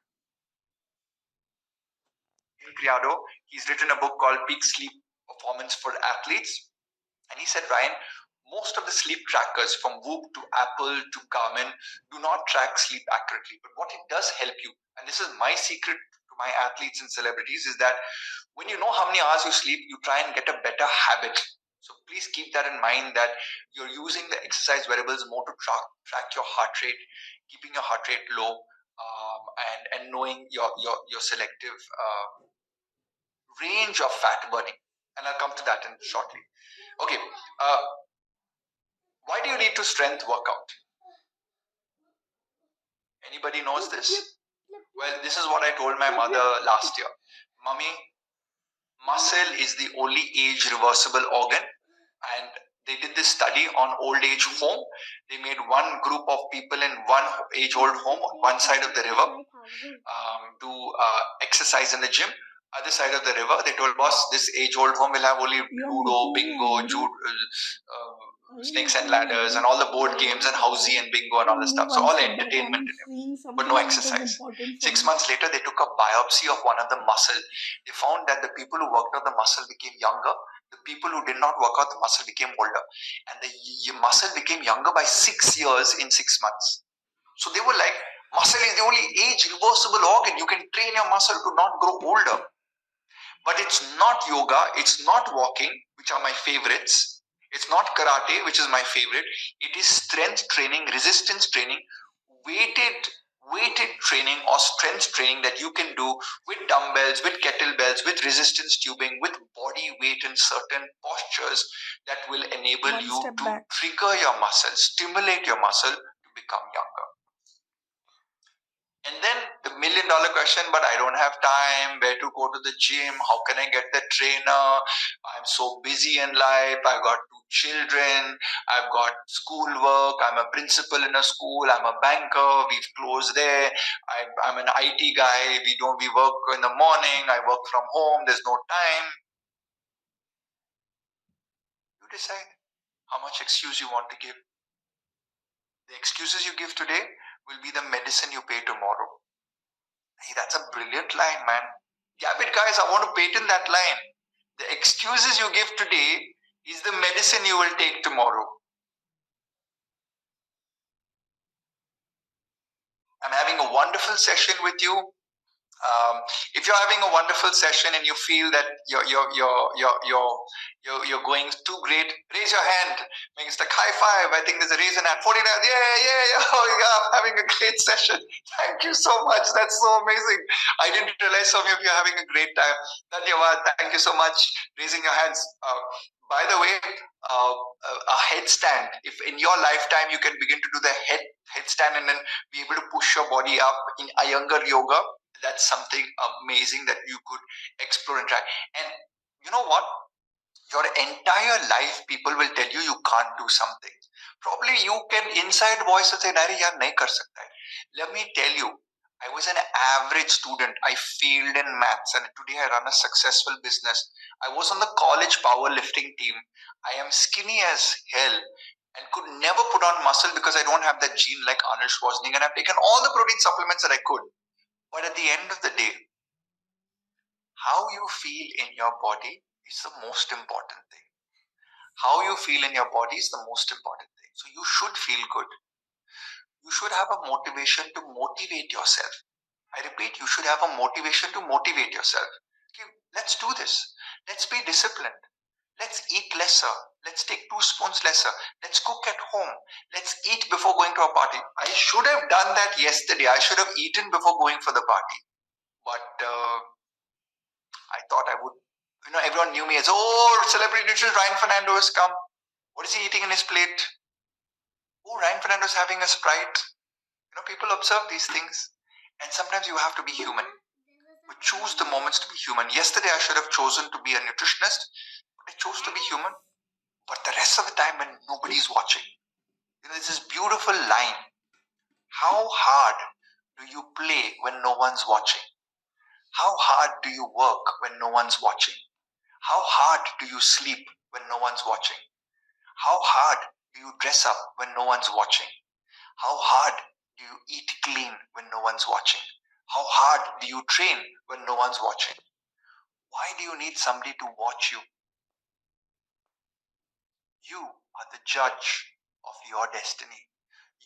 Criado. He's written a book called Peak Sleep Performance for Athletes. And he said, Ryan, most of the sleep trackers from Whoop to Apple to Garmin do not track sleep accurately. But what it does help you, and this is my secret to my athletes and celebrities, is that when you know how many hours you sleep, you try and get a better habit. So please keep that in mind, that you're using the exercise wearables more to track your heart rate, keeping your heart rate low, and knowing your selective range of fat burning. And I'll come to that in shortly. Okay, why do you need to strength workout? Anybody knows this? Well, this is what I told my mother last year. Mummy, muscle is the only age reversible organ, and they did this study on old age home. They made one group of people in one age old home on one side of the river do exercise in the gym. Other side of the river, they told boss, this age old home will have only Ludo, Bingo, Snakes and Ladders, and all the board games, and Housey and Bingo and all the stuff. So all entertainment in it, but no exercise. 6 months later, they took a biopsy of one of the muscle. They found that the people who worked out the muscle became younger. The people who did not work out the muscle became older, and the muscle became younger by 6 years in 6 months. So they were like, muscle is the only age reversible organ. You can train your muscle to not grow older. But it's not yoga, it's not walking, which are my favorites. It's not karate, which is my favorite. It is strength training, resistance training, weighted training or strength training that you can do with dumbbells, with kettlebells, with resistance tubing, with body weight and certain postures that will enable you to trigger your muscle, stimulate your muscle to become younger. And then the $1 million question, but I don't have time, where to go to the gym, how can I get the trainer, I'm so busy in life, I've got 2 children, I've got schoolwork, I'm a principal in a school, I'm a banker, we've closed there, I'm an IT guy, we work in the morning, I work from home, there's no time. You decide how much excuse you want to give. The excuses you give today will be the medicine you pay tomorrow. Hey, that's a brilliant line, man. Damn it, guys, I want to patent that line. The excuses you give today is the medicine you will take tomorrow. I'm having a wonderful session with you. If you're having a wonderful session and you feel that you're going too great, raise your hand. It's like high five. I think there's a reason at 49. Yeah. Oh, yeah, I'm having a great session. Thank you so much. That's so amazing. I didn't realize some of you are having a great time. Dhanyavad. Thank you so much. Raising your hands. By the way, a headstand. If in your lifetime you can begin to do the headstand and then be able to push your body up in Iyengar yoga, that's something amazing that you could explore and try. And you know what? Your entire life, people will tell you you can't do something. Probably you can inside voice say, "Nari, yaar, nahi kar sakta hai." Let me tell you, I was an average student. I failed in maths, and today I run a successful business. I was on the college powerlifting team. I am skinny as hell and could never put on muscle because I don't have that gene like Arnold Schwarzenegger. And I've taken all the protein supplements that I could. But at the end of the day, how you feel in your body is the most important thing. How you feel in your body is the most important thing. So you should feel good. You should have a motivation to motivate yourself. I repeat, you should have a motivation to motivate yourself. Okay, let's do this. Let's be disciplined. Let's eat lesser. Let's take 2 spoons lesser. Let's cook at home. Let's eat before going to a party. I should have done that yesterday. I should have eaten before going for the party. But I thought I would, everyone knew me as, oh, celebrity nutritionist Ryan Fernando has come. What is he eating in his plate? Oh, Ryan Fernando is having a Sprite. People observe these things. And sometimes you have to be human. But choose the moments to be human. Yesterday I should have chosen to be a nutritionist, but I chose to be human. But the rest of the time when nobody's watching, there's this beautiful line. How hard do you play when no one's watching? How hard do you work when no one's watching? How hard do you sleep when no one's watching? How hard do you dress up when no one's watching? How hard do you eat clean when no one's watching? How hard do you train when no one's watching? Why do you need somebody to watch you? You are the judge of your destiny.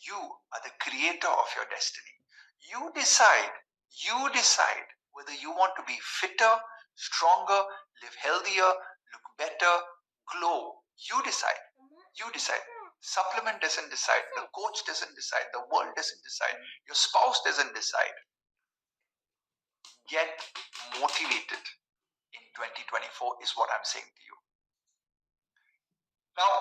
You are the creator of your destiny. You decide whether you want to be fitter, stronger, live healthier, look better, glow. You decide. You decide. Supplement doesn't decide. The coach doesn't decide. The world doesn't decide. Your spouse doesn't decide. Get motivated in 2024 is what I'm saying to you. Now,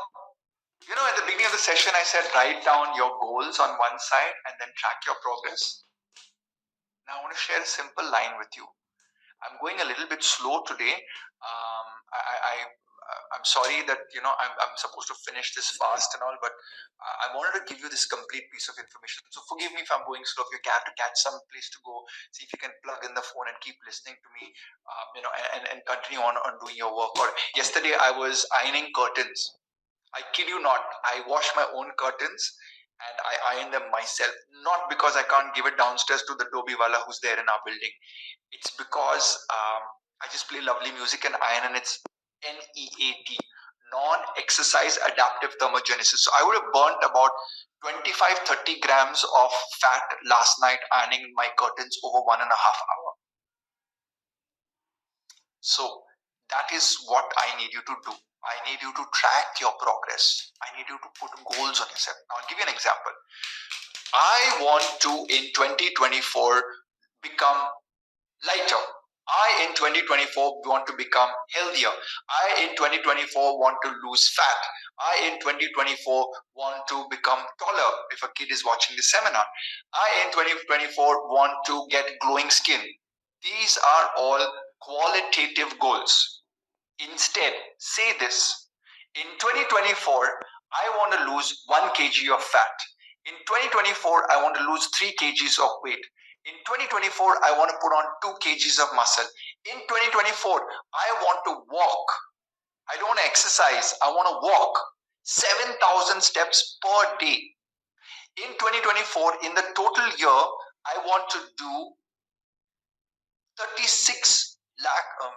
at the beginning of the session, I said write down your goals on one side and then track your progress. Now, I want to share a simple line with you. I'm going a little bit slow today. I'm sorry that I'm supposed to finish this fast and all, but I wanted to give you this complete piece of information. So forgive me if I'm going slow. If you have to catch some place to go, see if you can plug in the phone and keep listening to me, and continue on doing your work. Or yesterday I was ironing curtains. I kid you not. I wash my own curtains and I iron them myself. Not because I can't give it downstairs to the Dobiwala who's there in our building. It's because I just play lovely music and iron, and it's NEAT, non-exercise adaptive thermogenesis. So I would have burnt about 25-30 grams of fat last night ironing my curtains over 1.5 hours. So that is what I need you to do. I need you to track your progress. I need you to put goals on yourself. Now, I'll give you an example. I want to, in 2024, become lighter. I, in 2024, want to become healthier. I, in 2024, want to lose fat. I, in 2024, want to become taller if a kid is watching this seminar. I, in 2024, want to get glowing skin. These are all qualitative goals. Instead, say this. In 2024, I want to lose 1 kg of fat. In 2024, I want to lose 3 kgs of weight. In 2024, I want to put on 2 kgs of muscle. In 2024, I want to walk. I don't want to exercise. I want to walk 7,000 steps per day. In 2024, in the total year, I want to do 36 lakh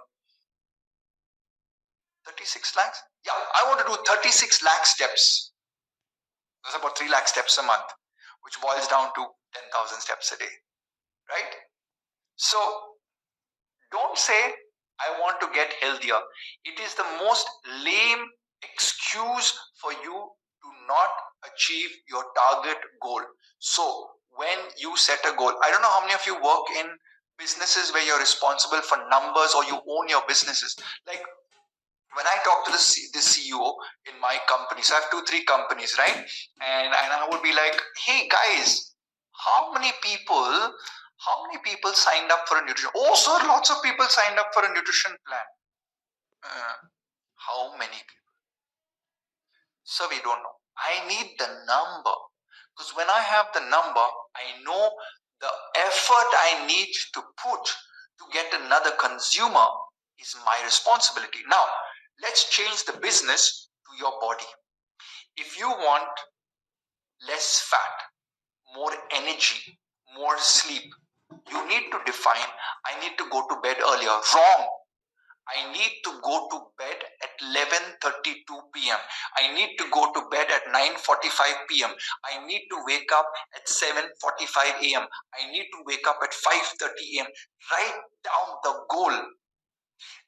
36 lakhs? Yeah, I want to do 36 lakh steps. That's about 3 lakh steps a month, which boils down to 10,000 steps a day, right? So don't say, I want to get healthier. It is the most lame excuse for you to not achieve your target goal. So when you set a goal, I don't know how many of you work in businesses where you're responsible for numbers or you own your businesses. Like when I talk to the CEO in my company, so I have 2-3 companies, right? And I would be like, hey guys, how many people signed up for a nutrition? Oh, sir, lots of people signed up for a nutrition plan. How many people? So we don't know. I need the number, because when I have the number, I know the effort I need to put to get another consumer is my responsibility. Now, let's change the business to your body. If you want less fat, more energy, more sleep, you need to define, I need to go to bed earlier. Wrong. I need to go to bed at 11:32 p.m. I need to go to bed at 9:45 p.m. I need to wake up at 7:45 a.m. I need to wake up at 5:30 a.m. Write down the goal.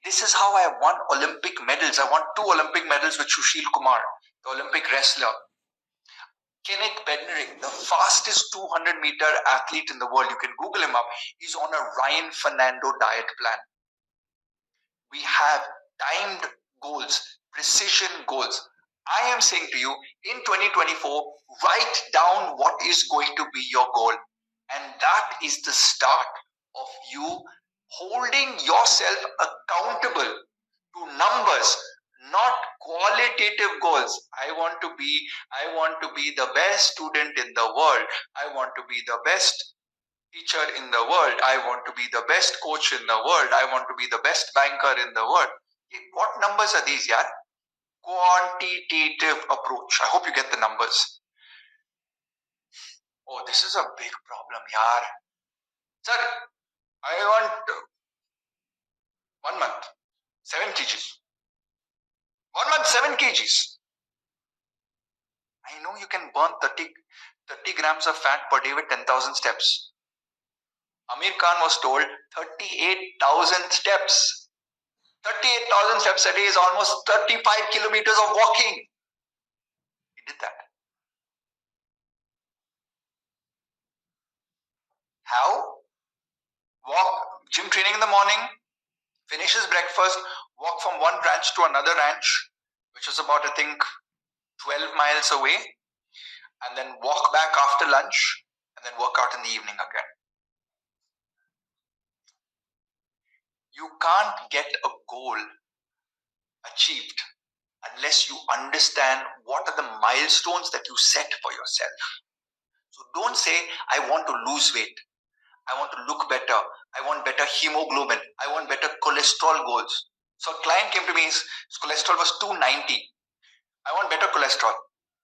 This is how I won Olympic medals. I won 2 Olympic medals with Sushil Kumar, the Olympic wrestler. Kenneth Bednarek, the fastest 200-meter athlete in the world, you can Google him up, he's on a Ryan Fernando diet plan. We have timed goals, precision goals. I am saying to you, in 2024, write down what is going to be your goal. And that is the start of you holding yourself accountable to numbers, not qualitative goals. I want to be the best student in the world. I want to be the best teacher in the world. I want to be the best coach in the world. I want to be the best banker in the world. What numbers are these, yaar? Quantitative approach. I hope you get the numbers. Oh, this is a big problem, yaar. Sir, I want 1 month, 7 kgs. 1 month, 7 kgs. I know you can burn 30 grams of fat per day with 10,000 steps. Amir Khan was told 38,000 steps. 38,000 steps a day is almost 35 kilometers of walking. He did that. How? Walk, gym training in the morning, finish his breakfast, walk from one ranch to another ranch, which was about, I think, 12 miles away, and then walk back after lunch, and then work out in the evening again. You can't get a goal achieved unless you understand what are the milestones that you set for yourself. So don't say, I want to lose weight. I want to look better. I want better hemoglobin. I want better cholesterol goals. So a client came to me, his cholesterol was 290. I want better cholesterol.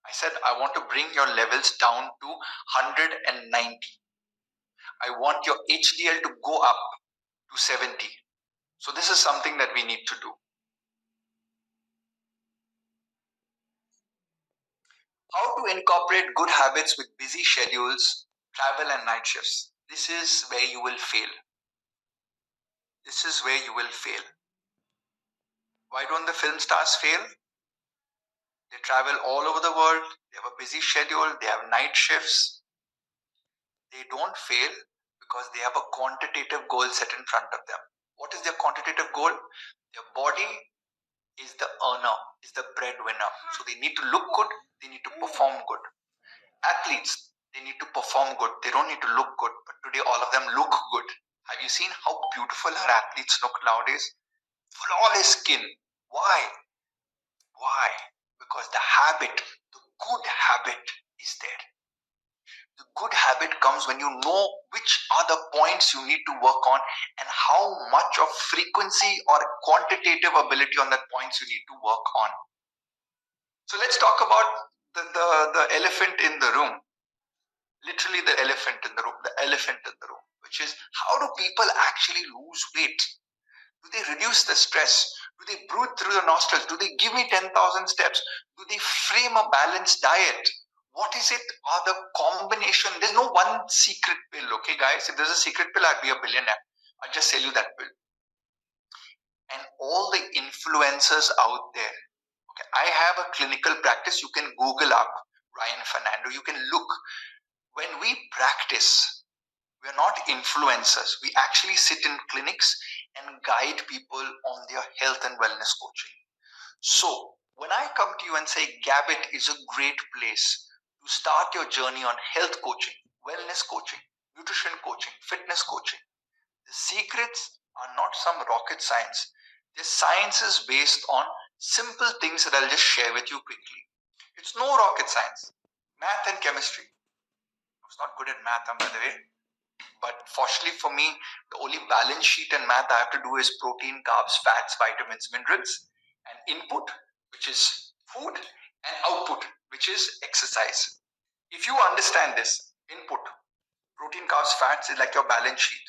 I said, I want to bring your levels down to 190. I want your HDL to go up to 70. So this is something that we need to do. How to incorporate good habits with busy schedules, travel and night shifts. This is where you will fail. This is where you will fail. Why don't the film stars fail? They travel all over the world. They have a busy schedule. They have night shifts. They don't fail because they have a quantitative goal set in front of them. What is their quantitative goal? Their body is the earner, is the breadwinner. So they need to look good. They need to perform good. Athletes, they need to perform good. They don't need to look good. But today, all of them look good. Have you seen how beautiful our athletes look nowadays? Flawless skin. Why? Why? Because the habit, the good habit is there. The good habit comes when you know which are the points you need to work on and how much of frequency or quantitative ability on that points you need to work on. So let's talk about the elephant in the room. Literally the elephant in the room, which is, how do people actually lose weight? Do they reduce the stress? Do they breathe through the nostrils? Do they give me 10,000 steps? Do they frame a balanced diet? What is it? Or the combination? There's no one secret pill, okay, guys? If there's a secret pill, I'd be a billionaire. I'll just sell you that pill. And all the influencers out there, okay, I have a clinical practice. You can Google up Ryan Fernando. You can look. When we practice, we're not influencers. We actually sit in clinics and guide people on their health and wellness coaching. So when I come to you and say Gabit is a great place to start your journey on health coaching, wellness coaching, nutrition coaching, fitness coaching, the secrets are not some rocket science. The science is based on simple things that I'll just share with you quickly. It's no rocket science. Math and chemistry. I was not good at math, by the way. But fortunately for me, the only balance sheet in math I have to do is protein, carbs, fats, vitamins, minerals, and input, which is food, and output, which is exercise. If you understand this, input, protein, carbs, fats is like your balance sheet.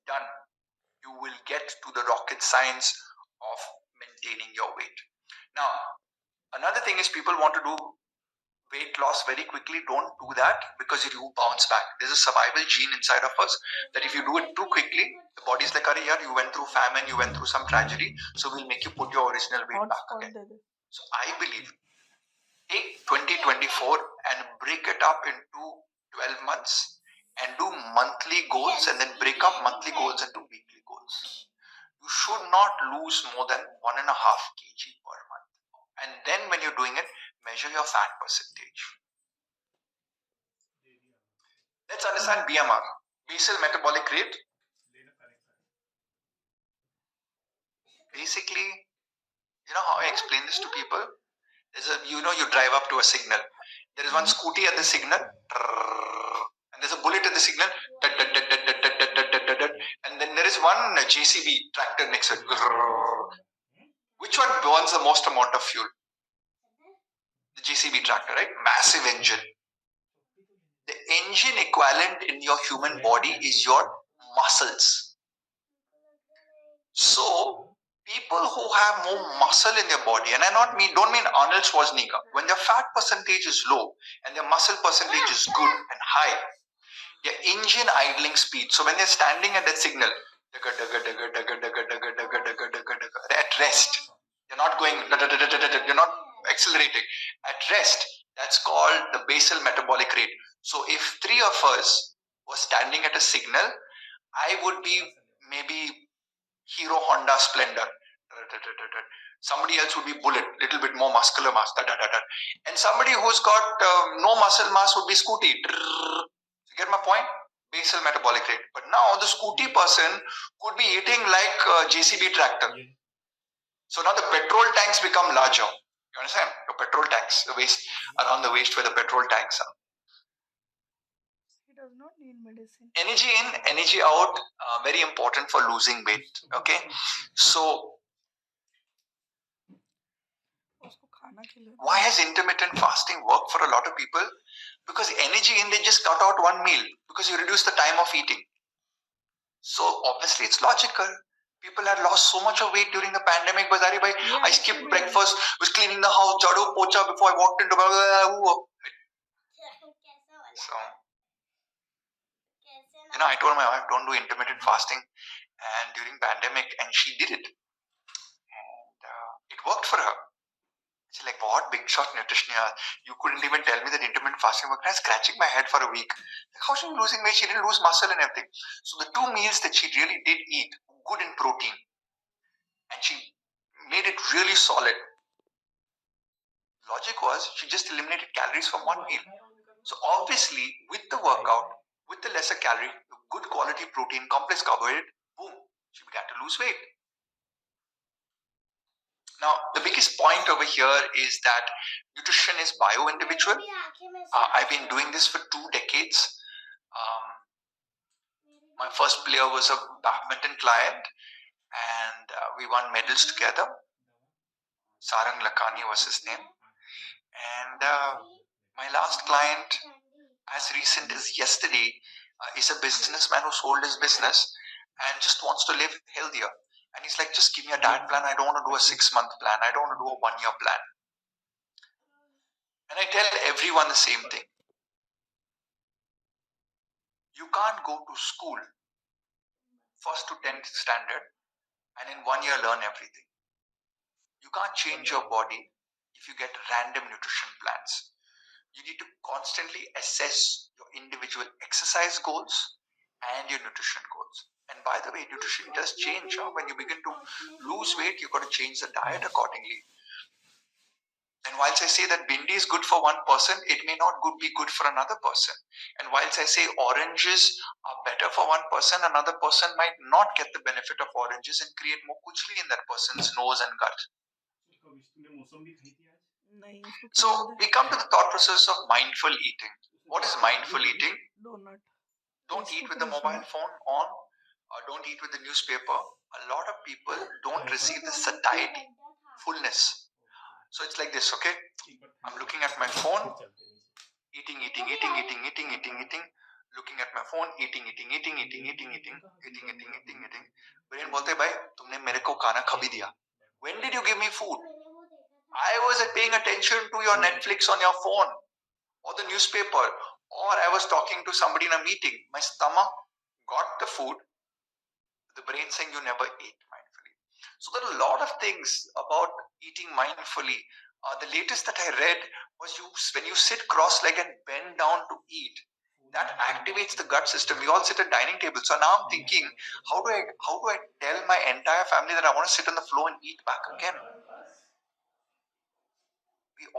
Done. You will get to the rocket science of maintaining your weight. Now, another thing is people want to do weight loss very quickly. Don't do that because you bounce back. There's a survival gene inside of us that if you do it too quickly, the body's like, "Arey, yaar, you went through famine, you went through some tragedy, so we'll make you put your original weight back again." So I believe take 2024 and break it up into 12 months and do monthly goals and then break up monthly goals into weekly goals. You should not lose more than 1.5 kg per month. And then when you're doing it, measure your fat percentage. Let's understand BMR, basal metabolic rate. Basically, you know how I explain this to people? There's a, you drive up to a signal. There is one scooty at the signal, and there's a bullet at the signal, and then there is one JCB tractor next to it. Which one burns the most amount of fuel? The JCB tractor, right? Massive engine. The engine equivalent in your human body is your muscles. So people who have more muscle in their body, and don't mean Arnold Schwarzenegger, when their fat percentage is low and their muscle percentage is good and high, their engine idling speed. So when they're standing at that signal, at rest, you're not going, you're not accelerating. At rest, that's called the basal metabolic rate. So if 3 of us were standing at a signal, I would be maybe Hero Honda Splendor. Somebody else would be Bullet, little bit more muscular mass. And somebody who's got no muscle mass would be Scooty. You get my point? Basal metabolic rate. But now the Scooty person could be eating like a JCB tractor. So now the petrol tanks become larger. You understand? The petrol tanks, the waist around the waist where the petrol tanks are. He does not need medicine. Energy in, energy out, very important for losing weight. Okay, so why has intermittent fasting worked for a lot of people? Because energy in, they just cut out one meal because you reduce the time of eating. So obviously it's logical. People had lost so much of weight during the pandemic. But I skipped breakfast, was cleaning the house, jadu pocha before I walked into. So, I told my wife, don't do intermittent fasting, and during pandemic, and she did it, and it worked for her. She's like, what big shot nutrition? You couldn't even tell me that intermittent fasting worked. I was scratching my head for a week. Like, how she was losing weight? She didn't lose muscle and everything. So the 2 meals that she really did eat, good in protein, and she made it really solid. Logic was she just eliminated calories from one meal. So obviously, with the workout, with the lesser calorie, good quality protein, complex carbohydrate, boom, she began to lose weight. Now, the biggest point over here is that nutrition is bio-individual. I've been doing this for 2 decades. My first player was a badminton client, and we won medals together. Sarang Lakhani was his name. And my last client, as recent as yesterday, is a businessman who sold his business and just wants to live healthier. And he's like, just give me a diet plan. I don't want to do a 6-month plan. I don't want to do a 1-year plan. And I tell everyone the same thing. You can't go to school, 1st to 10th standard, and in 1 year learn everything. You can't change your body if you get random nutrition plans. You need to constantly assess your individual exercise goals and your nutrition goals. And by the way, nutrition does change. When you begin to lose weight, you've got to change the diet accordingly. And whilst I say that bindi is good for one person, it may not be good for another person. And whilst I say oranges are better for one person, another person might not get the benefit of oranges and create more kujli in that person's nose and gut. So we come to the thought process of mindful eating. What is mindful eating? Don't eat with the mobile phone on, or don't eat with the newspaper. A lot of people don't receive the satiety, fullness. So it's like this, okay? I'm looking at my phone, eating, looking at my phone, eating. Brain bolte bhai, tumne mere ko khana kha bhi diya. When did you give me food? I was paying attention to your Netflix on your phone or the newspaper, or I was talking to somebody in a meeting. My stomach got the food, the brain saying you never ate mindfully. So there are a lot of things about eating mindfully. The latest that I read was when you sit cross-legged and bend down to eat, that activates the gut system. We all sit at dining table. So now I'm thinking, how do I tell my entire family that I want to sit on the floor and eat back again? We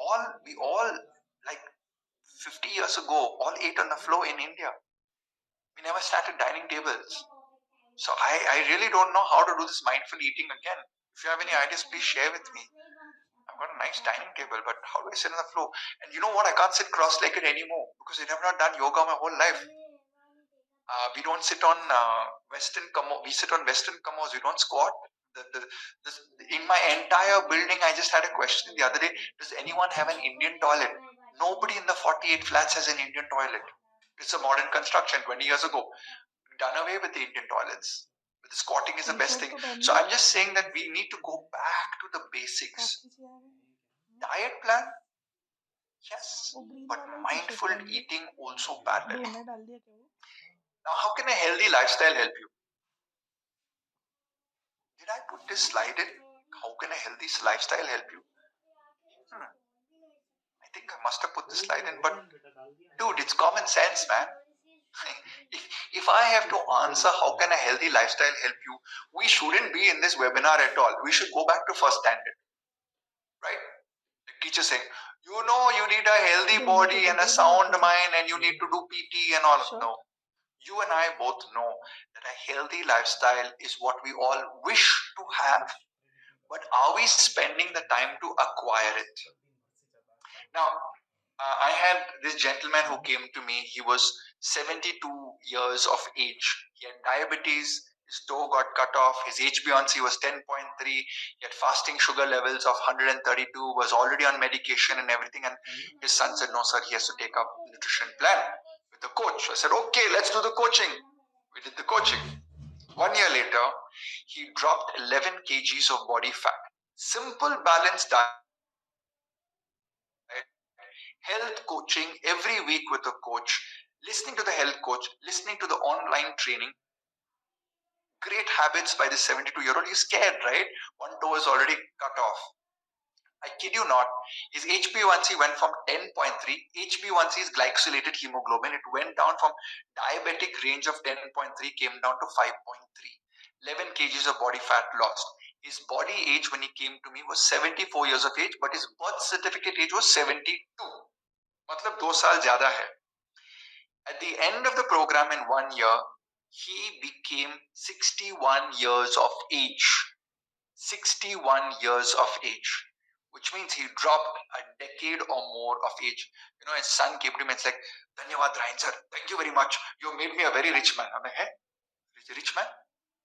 all like 50 years ago all ate on the floor in India. We never sat at dining tables. So I really don't know how to do this mindful eating again. If you have any ideas, please share with me. I've got a nice dining table, but how do I sit on the floor? And you know what? I can't sit cross-legged anymore because I have not done yoga my whole life. We don't sit on Western commodes. We sit on Western commodes. We don't squat. In my entire building, I just had a question the other day. Does anyone have an Indian toilet? Nobody in the 48 flats has an Indian toilet. It's a modern construction 20 years ago. Done away with the Indian toilets. The squatting is the best thing. So I'm just saying that we need to go back to the basics. Diet plan? Yes. But mindful eating also parallel. Now, how can a healthy lifestyle help you? Did I put this slide in? How can a healthy lifestyle help you? I think I must have put this slide in, but dude, it's common sense, man. If I have to answer how can a healthy lifestyle help you, we shouldn't be in this webinar at all. We should go back to first standard, right? The teacher saying, you need a healthy body and a sound mind and you need to do PT and all. Sure. No. You and I both know that a healthy lifestyle is what we all wish to have, but are we spending the time to acquire it? Now, I had this gentleman who came to me. He was 72 years of age. He had diabetes. His toe got cut off. His HbA1c was 10.3. He had fasting sugar levels of 132, was already on medication and everything. And his son said, no, sir, he has to take up nutrition plan with the coach. I said, okay, let's do the coaching. We did the coaching. 1 year later, he dropped 11 kgs of body fat. Simple, balanced diet. Health coaching every week with a coach, listening to the health coach, listening to the online training. Great habits by the 72-year-old. He's scared, right? One toe is already cut off. I kid you not, his HbA1c went from 10.3. HbA1c is glycosylated hemoglobin. It went down from diabetic range of 10.3, came down to 5.3. 11 kgs of body fat lost. His body age when he came to me was 74 years of age, but his birth certificate age was 72. मतलब 2 साल ज़्यादा है. At the end of the program in 1 year, he became 61 years of age. 61 years of age, which means he dropped a decade or more of age. His son came to me and said, Dhanyavad Ryan sir, thank you very much. You made me a very rich man. I'm like, hey, rich man?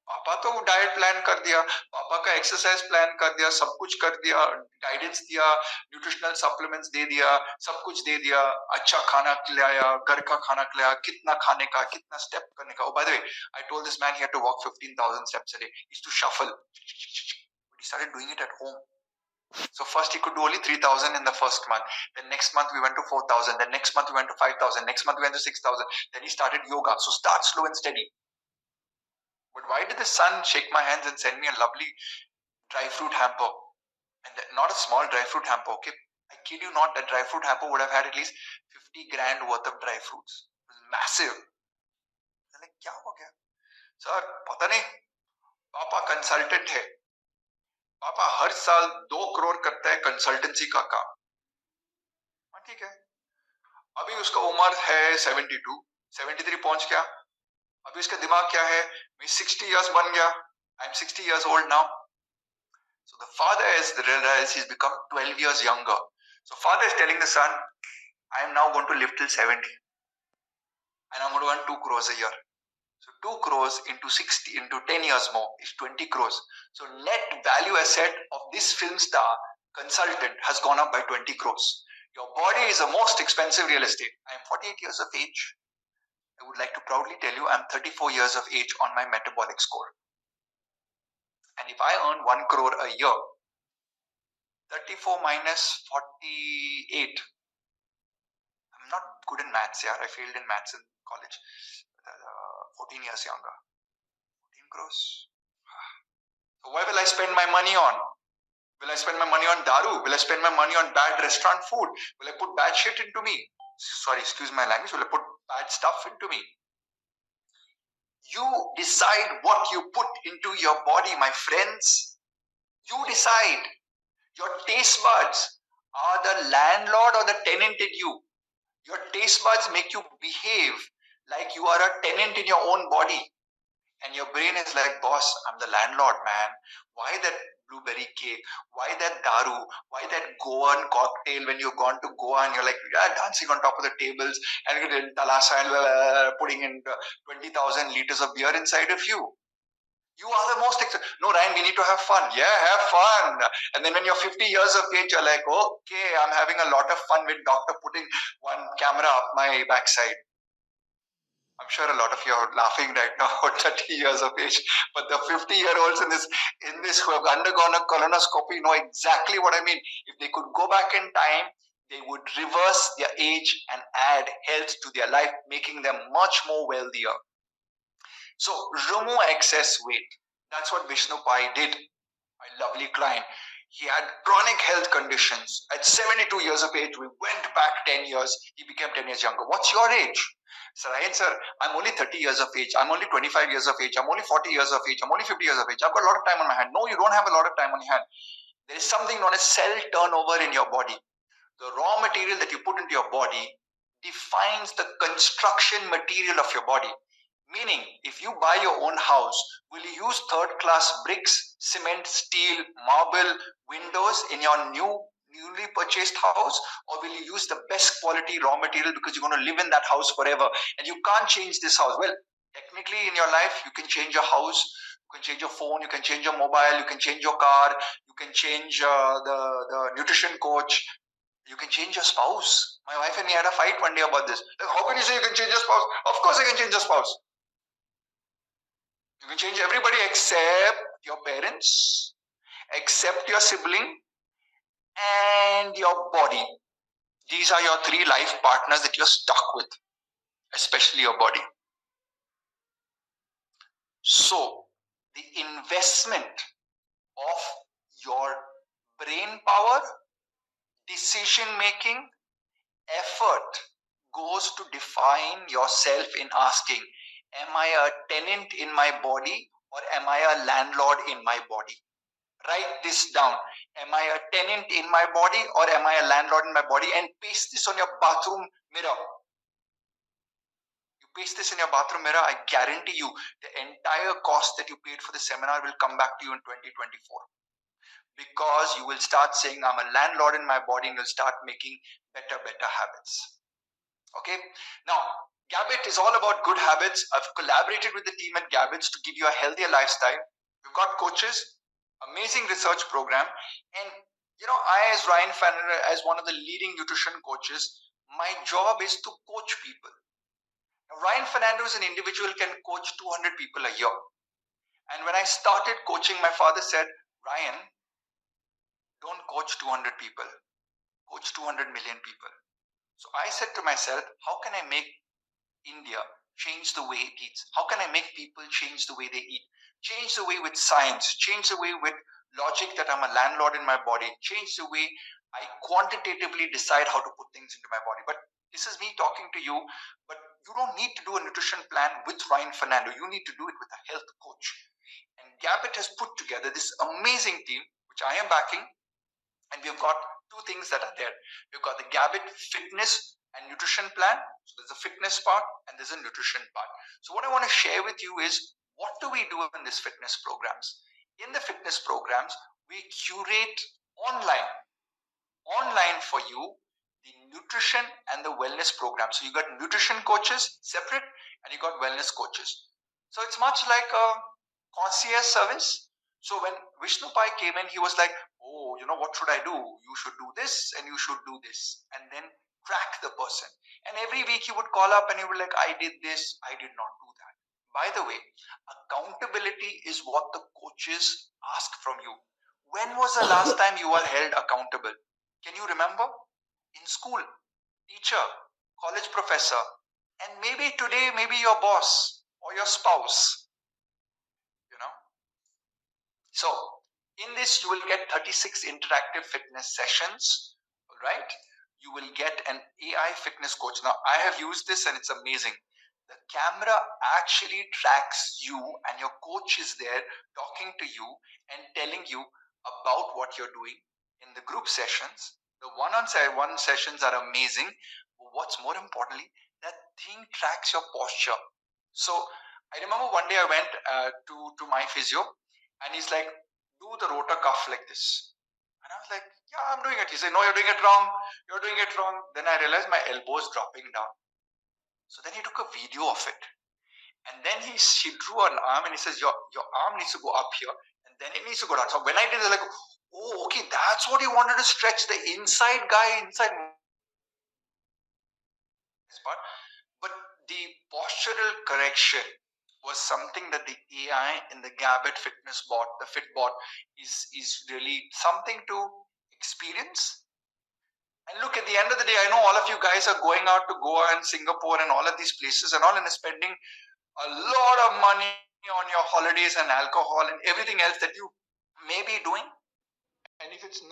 पापा तो diet plan कर दिया, पापा का exercise plan कर दिया, सब कुछ कर दिया, गाइडेंस दिया, न्यूट्रिशनल सप्लीमेंट्स दे दिया, सब कुछ दे दिया, अच्छा खाना खिलाया, घर का खाना खिलाया, कितना खाने का, कितना स्टेप करने का. Oh, by the way, I told this man he had to walk 15,000 steps a day. He used to shuffle. But he started doing it at home. So first he could do only 3,000 in the first month. Then next month we went to 4,000. Then next month we went to 5,000. Next month we went to 6,000. Then he started yoga. So start slow and steady. But why did the son shake my hands and send me a lovely dry fruit hamper? And not a small dry fruit hamper, okay? I kid you not, that dry fruit hamper would have had at least 50 grand worth of dry fruits. It was massive. I'm like, क्या हो गया? Sir, पता नहीं. पापा consultant है. पापा हर साल 2 करोड़ करता है कंसल्टेंसी का काम. ठीक है. अभी उसका उम्र है 72, 73 पहुंच गया. अभी उसका दिमाग क्या है? मैं 60 years बन गया. I'm 60 years old now. So the father has realized he's become 12 years younger. So father is telling the son, I am now going to live till 70. And I'm going to earn 2 crores a year. So 2 crores into 60 into 10 years more is 20 crores. So net value asset of this film star consultant has gone up by 20 crores. Your body is the most expensive real estate. I am 48 years of age. I would like to proudly tell you I'm 34 years of age on my metabolic score. And if I earn 1 crore a year, 34 minus 48. I'm not good in maths, yeah. I failed in maths in college. 14 years younger. 14 crores. So why will I spend my money on? Will I spend my money on daru? Will I spend my money on bad restaurant food? Will I put bad shit into me? Sorry, excuse my language. Will I put bad stuff into me? You decide what you put into your body, my friends. You decide. Your taste buds are the landlord or the tenant in you. Your taste buds make you behave like you are a tenant in your own body. And your brain is like, boss, I'm the landlord, man. Why that blueberry cake? Why that daru? Why that Goan cocktail when you've gone to Goa and you're like, yeah, dancing on top of the tables and you're talasa and putting in 20,000 liters of beer inside of you? You are the most no, Ryan, we need to have fun. Yeah, have fun. And then when you're 50 years of age, you're like, okay, I'm having a lot of fun with doctor putting one camera up my backside. I'm sure a lot of you are laughing right now at 30 years of age, but the 50-year-olds in this who have undergone a colonoscopy know exactly what I mean. If they could go back in time, they would reverse their age and add health to their life, making them much more wealthier. So remove excess weight. That's what Vishnu Pai did. My lovely client. He had chronic health conditions. At 72 years of age, we went back 10 years. He became 10 years younger. What's your age? Sir, sir, I'm only 30 years of age. I'm only 25 years of age. I'm only 40 years of age. I'm only 50 years of age. I've got a lot of time on my hand. No, you don't have a lot of time on your hand. There is something known as cell turnover in your body. The raw material that you put into your body defines the construction material of your body. Meaning, if you buy your own house, will you use third-class bricks, cement, steel, marble, windows in your newly purchased house, or will you use the best quality raw material because you're going to live in that house forever and you can't change this house? Well, technically in your life, you can change your house, you can change your phone, you can change your mobile, you can change your car, you can change the nutrition coach, you can change your spouse. My wife and me had a fight one day about this. Like, how can you say you can change your spouse? Of course I can change your spouse. You can change everybody except your parents, except your sibling, and your body. These are your 3 life partners that you're stuck with, especially your body. So, the investment of your brain power, decision making, effort goes to define yourself in asking, am I a tenant in my body or am I a landlord in my body? Write this down. Am I a tenant in my body or am I a landlord in my body? And paste this on your bathroom mirror. You paste this in your bathroom mirror, I guarantee you the entire cost that you paid for the seminar will come back to you in 2024. Because you will start saying, I'm a landlord in my body, and you'll start making better habits. Okay? Now, Gabit is all about good habits. I've collaborated with the team at Gabits to give you a healthier lifestyle. We've got coaches, amazing research program, and I, as Ryan Fernando, as one of the leading nutrition coaches, my job is to coach people. Now, Ryan Fernando is an individual can coach 200 people a year. And when I started coaching, my father said, Ryan, don't coach 200 people, coach 200 million people. So I said to myself, how can I make India change the way it eats? How can I make people change the way they eat? Change the way with science, change the way with logic that I'm a landlord in my body, change the way I quantitatively decide how to put things into my body. But this is me talking to you, but you don't need to do a nutrition plan with Ryan Fernando. You need to do it with a health coach. And Gabit has put together this amazing team, which I am backing, and we've got two things that are there. We've got the Gabit fitness and nutrition plan. So there's a fitness part and there's a nutrition part. So what I want to share with you is, what do we do in these fitness programs? In the fitness programs, we curate online for you the nutrition and the wellness program. So you got nutrition coaches separate and you got wellness coaches. So it's much like a concierge service. So when Vishnu Pai came in, he was like, oh, what should I do? You should do this and you should do this. And then track the person. And every week he would call up and he would like, I did this, I did not do that. By the way, accountability is what the coaches ask from you. When was the last time you were held accountable? Can you remember? In school, teacher, college professor, and maybe today, maybe your boss or your spouse. So in this, you will get 36 interactive fitness sessions, right? You will get an AI fitness coach. Now, I have used this and it's amazing. The camera actually tracks you and your coach is there talking to you and telling you about what you're doing in the group sessions. The one-on-one sessions are amazing. What's more importantly, that thing tracks your posture. So I remember one day I went to my physio and he's like, do the rotor cuff like this. And I was like, yeah, I'm doing it. He said, no, you're doing it wrong. You're doing it wrong. Then I realized my elbow is dropping down. So then he took a video of it. And then he drew an arm and he says, your arm needs to go up here. And then it needs to go down. So when I did it, like, oh, okay, that's what he wanted to stretch the inside guy inside. But the postural correction was something that the AI in the Gabit fitness bot, the Fitbot, is really something to experience. And look, at the end of the day, I know all of you guys are going out to Goa and Singapore and all of these places and all, and spending a lot of money on your holidays and alcohol and everything else that you may be doing. And if it's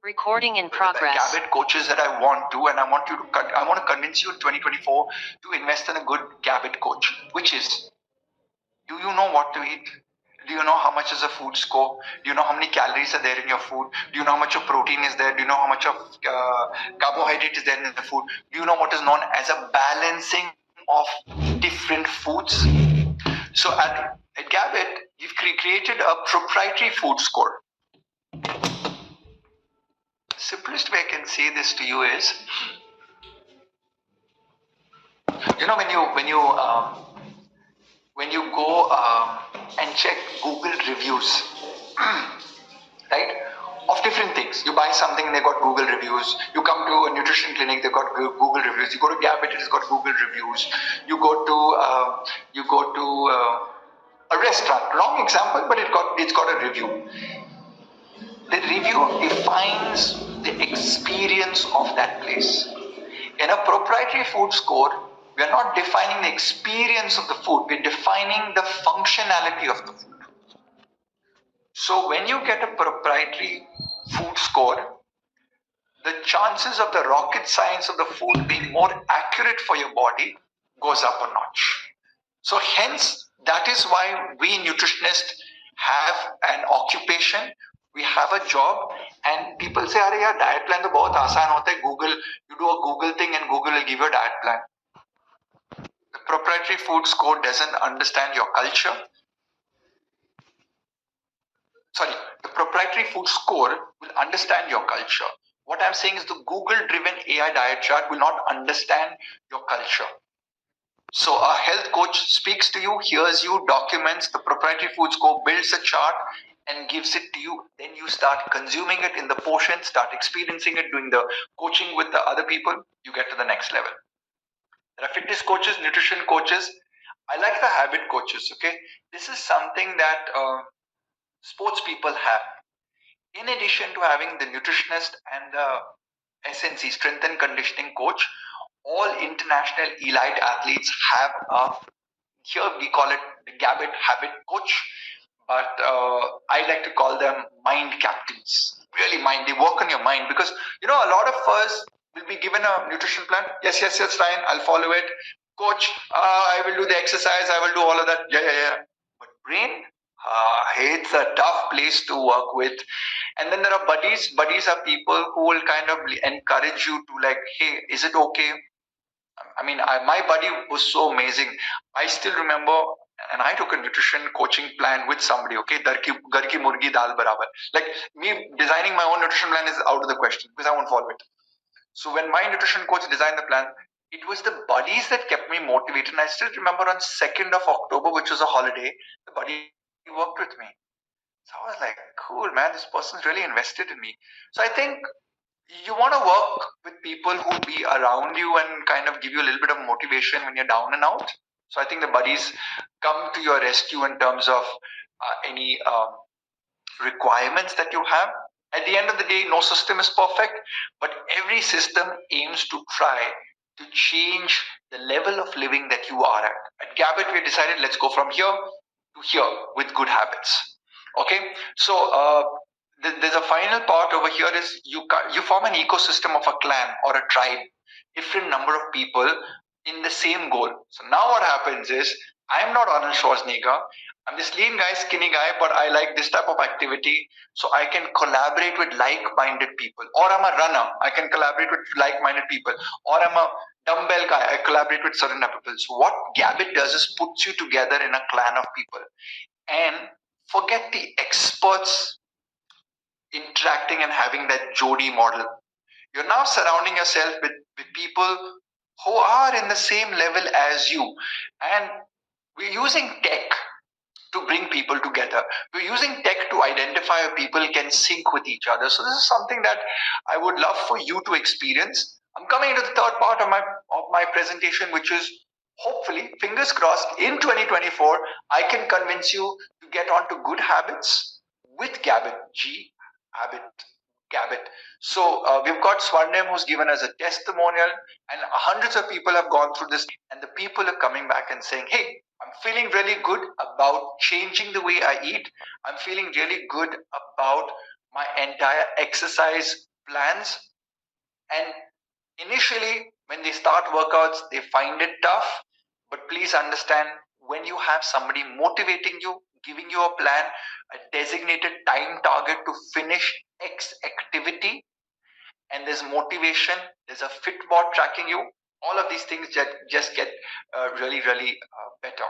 Recording in progress. Gabit coaches that I want to, and I want to convince you in 2024 to invest in a good Gabit coach, which is, do you know what to eat? Do you know how much is a food score? Do you know how many calories are there in your food? Do you know how much of protein is there? Do you know how much of carbohydrate is there in the food? Do you know what is known as a balancing of different foods? So at Gabit, you've created a proprietary food score. Simplest way I can say this to you is, when you go and check Google reviews, right, of different things. You buy something, they got Google reviews. You come to a nutrition clinic, they got Google reviews. You go to Gabit, it's got Google reviews. You go to a restaurant. Wrong example, but it's got a review. The review defines the experience of that place. In a proprietary food score, we are not defining the experience of the food, we're defining the functionality of the food. So when you get a proprietary food score, the chances of the rocket science of the food being more accurate for your body goes up a notch. So hence, that is why we nutritionists have an occupation, we have a job, and people say, "Arey yaar, diet plan to bahut aasan hota hai. Google, you do a Google thing and Google will give you a diet plan." The proprietary food score doesn't understand your culture. Sorry, the proprietary food score will understand your culture. What I'm saying is the Google-driven AI diet chart will not understand your culture. So a health coach speaks to you, hears you, documents the proprietary food score, builds a chart and gives it to you. Then you start consuming it in the portion, start experiencing it, doing the coaching with the other people, you get to the next level. There are fitness coaches, nutrition coaches. I like the habit coaches, okay? This is something that sports people have. In addition to having the nutritionist and the SNC, strength and conditioning coach, all international elite athletes have here we call it the Gabbett habit coach, but I like to call them mind captains. Really mind, they work on your mind because a lot of us will be given a nutrition plan. Yes, fine, I'll follow it. Coach, I will do the exercise, I will do all of that. Yeah. But brain, it's a tough place to work with. And then there are buddies. Buddies are people who will kind of encourage you to like, hey, is it okay? I mean, my buddy was so amazing. I still remember, and I took a nutrition coaching plan with somebody, okay? Gar ki murgi dal barabar. Like me designing my own nutrition plan is out of the question because I won't follow it. So when my nutrition coach designed the plan, it was the buddies that kept me motivated. And I still remember on 2nd of October, which was a holiday, the buddy worked with me. So I was like, cool, man, this person's really invested in me. So I think you want to work with people who will be around you and kind of give you a little bit of motivation when you're down and out. So I think the buddies come to your rescue in terms of any requirements that you have. At the end of the day, no system is perfect, but every system aims to try to change the level of living that you are at. At Gabbett, we decided let's go from here to here with good habits. Okay, so there's a final part over here is you form an ecosystem of a clan or a tribe, different number of people in the same goal. So now what happens is I'm not Arnold Schwarzenegger. I'm this lean guy, skinny guy, but I like this type of activity. So I can collaborate with like-minded people. Or I'm a runner. I can collaborate with like-minded people. Or I'm a dumbbell guy. I collaborate with certain people. So what Gabbett does is puts you together in a clan of people. And forget the experts interacting and having that Jodi model. You're now surrounding yourself with people who are in the same level as you. And we're using tech to bring people together. We're using tech to identify how people can sync with each other. So this is something that I would love for you to experience. I'm coming into the third part of my presentation, which is hopefully, fingers crossed, in 2024, I can convince you to get onto good habits with Gabbett, Gabbett. So we've got Swarnim who's given us a testimonial, and hundreds of people have gone through this, and the people are coming back and saying, hey, I'm feeling really good about changing the way I eat. I'm feeling really good about my entire exercise plans. And initially, when they start workouts, they find it tough. But please understand, when you have somebody motivating you, giving you a plan, a designated time target to finish X activity, and there's motivation, there's a Fitbot tracking you, all of these things just get really better.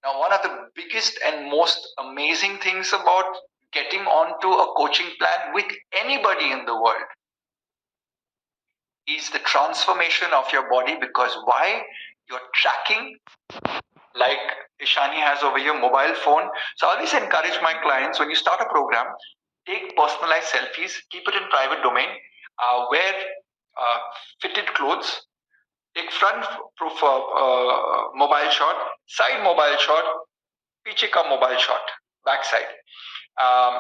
Now, one of the biggest and most amazing things about getting onto a coaching plan with anybody in the world is the transformation of your body. Because why? You're tracking, like Ishani has over here, mobile phone. So I always encourage my clients, when you start a program, take personalized selfies, keep it in private domain, wear fitted clothes, take front mobile shot, side mobile shot, piche ka mobile shot, backside.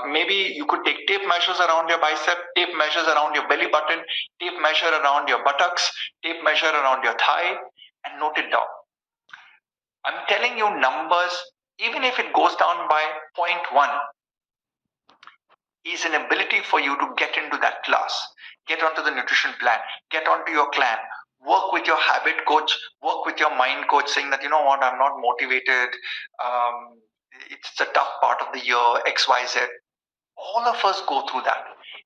Maybe you could take tape measures around your bicep, tape measures around your belly button, tape measure around your buttocks, tape measure around your thigh, and note it down. I'm telling you numbers, even if it goes down by 0.1, is an ability for you to get into that class, get onto the nutrition plan, get onto your clan, work with your habit coach, work with your mind coach, saying that, you know what, I'm not motivated, it's a tough part of the year, XYZ. All of us go through that.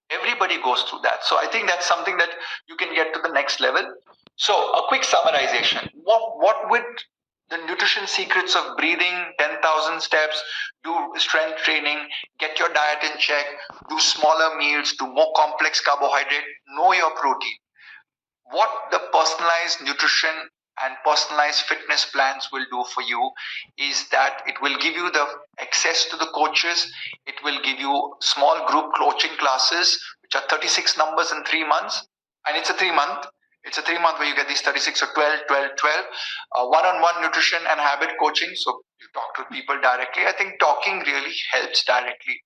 Everybody goes through that. So I think that's something that you can get to the next level. So a quick summarization. What would The nutrition secrets of breathing, 10,000 steps, do strength training, get your diet in check, do smaller meals, do more complex carbohydrate, know your protein. What the personalized nutrition and personalized fitness plans will do for you is that it will give you the access to the coaches. It will give you small group coaching classes, which are 36 numbers in 3 months. And it's a 3 month. It's a 3 month where you get these 36 or 12, 12, 12. One-on-one nutrition and habit coaching. So you talk to people directly. I think talking really helps directly.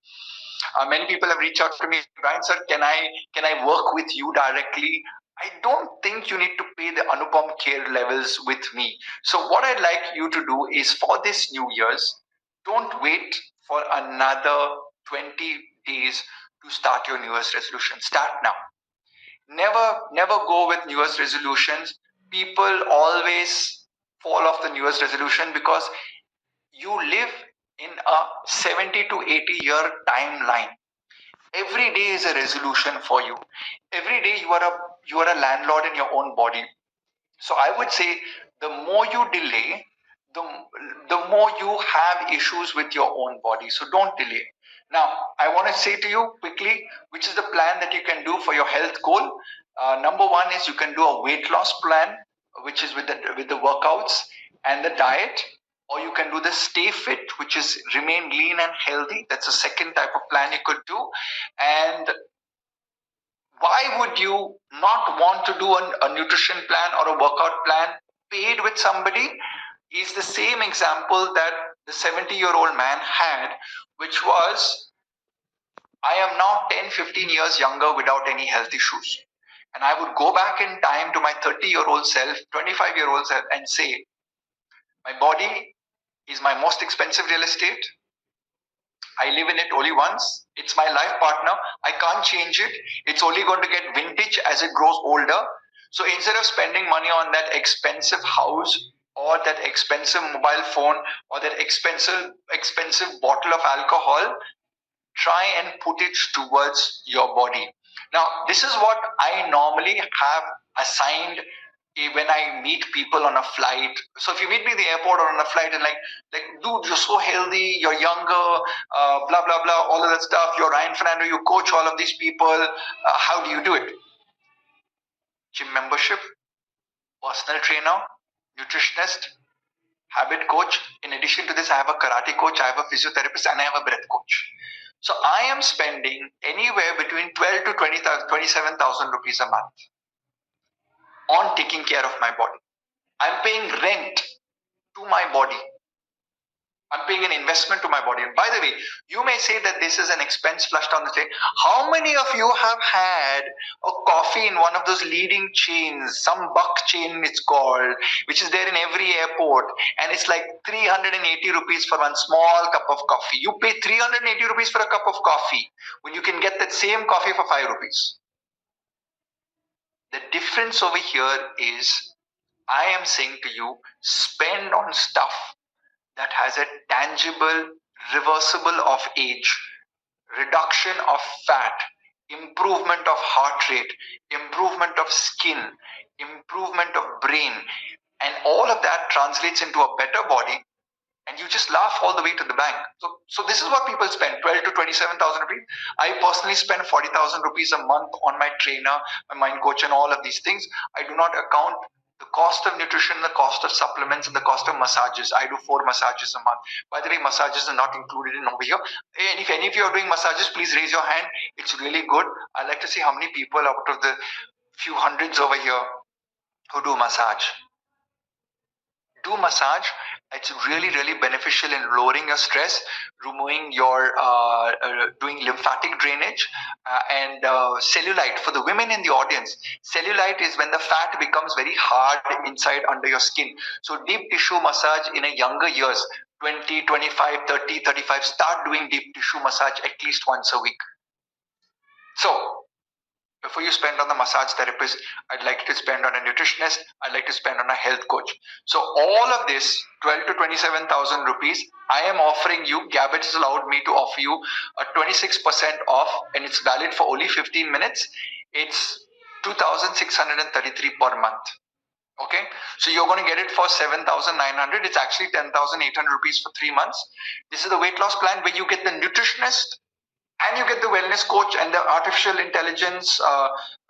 Many people have reached out to me, Brian sir, can I work with you directly? I don't think you need to pay the Anupam Kher levels with me. So what I'd like you to do is for this New Year's, don't wait for another 20 days to start your New Year's resolution. Start now. Never go with New Year's resolutions. People always fall off the New Year's resolution because you live in a 70 to 80 year timeline. Every day is a resolution for you. Every day you are a landlord in your own body. So I would say the more you delay, the more you have issues with your own body. So don't delay. Now, I want to say to you quickly, which is the plan that you can do for your health goal. Number one is you can do a weight loss plan, which is with the workouts and the diet, or you can do the stay fit, which is remain lean and healthy. That's a second type of plan you could do. And why would you not want to do a nutrition plan or a workout plan paid with somebody? Is the same example that the 70-year-old man had, which was, I am now 10-15 years younger without any health issues. And I would go back in time to my 30-year-old self, 25-year-old self, and say, my body is my most expensive real estate. I live in it only once. It's my life partner. I can't change it. It's only going to get vintage as it grows older. So instead of spending money on that expensive house or that expensive mobile phone or that expensive bottle of alcohol, try and put it towards your body. Now, this is what I normally have assigned when I meet people on a flight. So if you meet me in the airport or on a flight and like, dude, you're so healthy, you're younger, blah, blah, blah, all of that stuff. You're Ryan Fernando, you coach all of these people. How do you do it? Gym membership, personal trainer, nutritionist, habit coach. In addition to this, I have a karate coach, I have a physiotherapist, and I have a breath coach. So I am spending anywhere between 12 to 27,000 rupees a month on taking care of my body. I'm paying rent to my body. I'm paying an investment to my body. And by the way, you may say that this is an expense flushed down the drain. How many of you have had a coffee in one of those leading chains, some buck chain it's called, which is there in every airport, and it's like 380 rupees for one small cup of coffee. You pay 380 rupees for a cup of coffee when you can get that same coffee for 5 rupees. The difference over here is I am saying to you, spend on stuff that has a tangible reversible of age, reduction of fat, improvement of heart rate, improvement of skin, improvement of brain, and all of that translates into a better body, and you just laugh all the way to the bank. So this is what people spend, 12 to 27,000 rupees. I personally spend 40,000 rupees a month on my trainer, my mind coach, and all of these things. I do not account the cost of nutrition, the cost of supplements, and the cost of massages. I do 4 massages a month. By the way, massages are not included in over here. And if any of you are doing massages, please raise your hand. It's really good. I like to see how many people out of the few hundreds over here who do massage. Do massage. It's really, really beneficial in lowering your stress, removing your, doing lymphatic drainage, and cellulite. For the women in the audience, cellulite is when the fat becomes very hard inside under your skin. So deep tissue massage in a younger years, 20, 25, 30, 35, start doing deep tissue massage at least once a week. So before you spend on the massage therapist, I'd like to spend on a nutritionist. I'd like to spend on a health coach. So all of this, 12 to 27,000 rupees, I am offering you. Gabbett has allowed me to offer you a 26% off, and it's valid for only 15 minutes. It's 2,633 per month. Okay, so you're going to get it for 7,900. It's actually 10,800 rupees for 3 months. This is the weight loss plan where you get the nutritionist and you get the wellness coach and the artificial intelligence,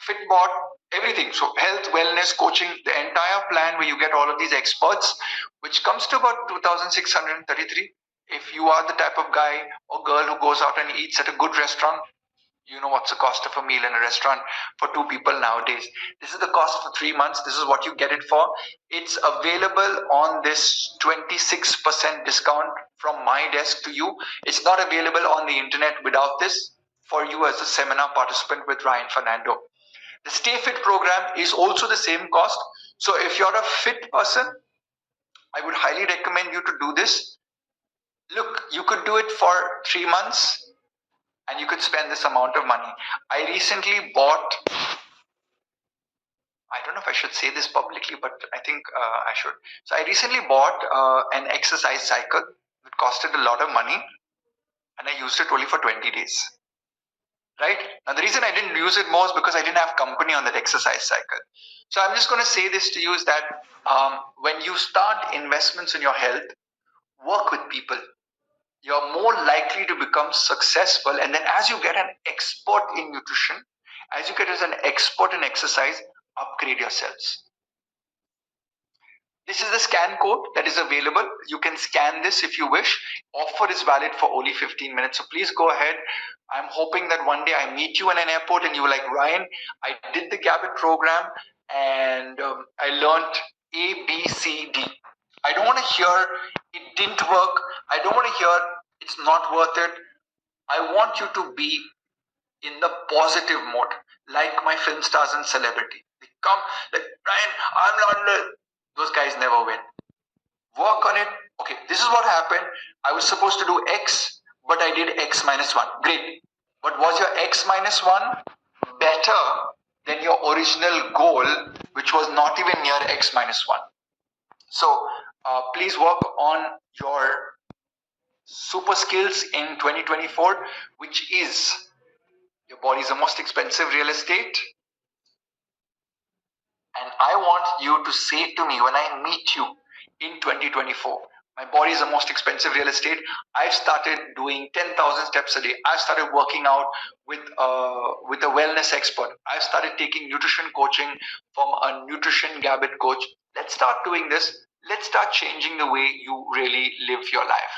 Fitbot, everything. So health, wellness, coaching, the entire plan where you get all of these experts, which comes to about 2,633. If you are the type of guy or girl who goes out and eats at a good restaurant, you know what's the cost of a meal in a restaurant for 2 people nowadays. This is the cost for 3 months. This is what you get it for. It's available on this 26% discount from my desk to you. It's not available on the internet without this for you as a seminar participant with Ryan Fernando. The Stay Fit program is also the same cost. So if you're a fit person, I would highly recommend you to do this. Look, you could do it for 3 months and you could spend this amount of money. I recently bought, I don't know if I should say this publicly, but I think I should. So I recently bought an exercise cycle. It costed a lot of money and I used it only for 20 days. Right? Now, the reason I didn't use it more is because I didn't have company on that exercise cycle. So I'm just going to say this to you is that when you start investments in your health, work with people. You're more likely to become successful. And then as you get an expert in nutrition, as you get as an expert in exercise, upgrade yourselves. This is the scan code that is available. You can scan this if you wish. Offer is valid for only 15 minutes. So please go ahead. I'm hoping that one day I meet you in an airport and you're like, Ryan, I did the Gabit program and I learned A, B, C, D. I don't want to hear it didn't work. I don't want to hear it's not worth it. I want you to be in the positive mode, like my film stars and celebrity. They come like, Ryan, I'm not. Those guys never win. Work on it. Okay, this is what happened. I was supposed to do X, but I did X minus 1. Great. But was your X minus 1 better than your original goal, which was not even near X minus 1? So please work on your super skills in 2024, which is your body is the most expensive real estate. And I want you to say to me when I meet you in 2024, my body is the most expensive real estate. I've started doing 10,000 steps a day. I've started working out with a wellness expert. I've started taking nutrition coaching from a nutrition Gabit coach. Let's start doing this. Let's start changing the way you really live your life.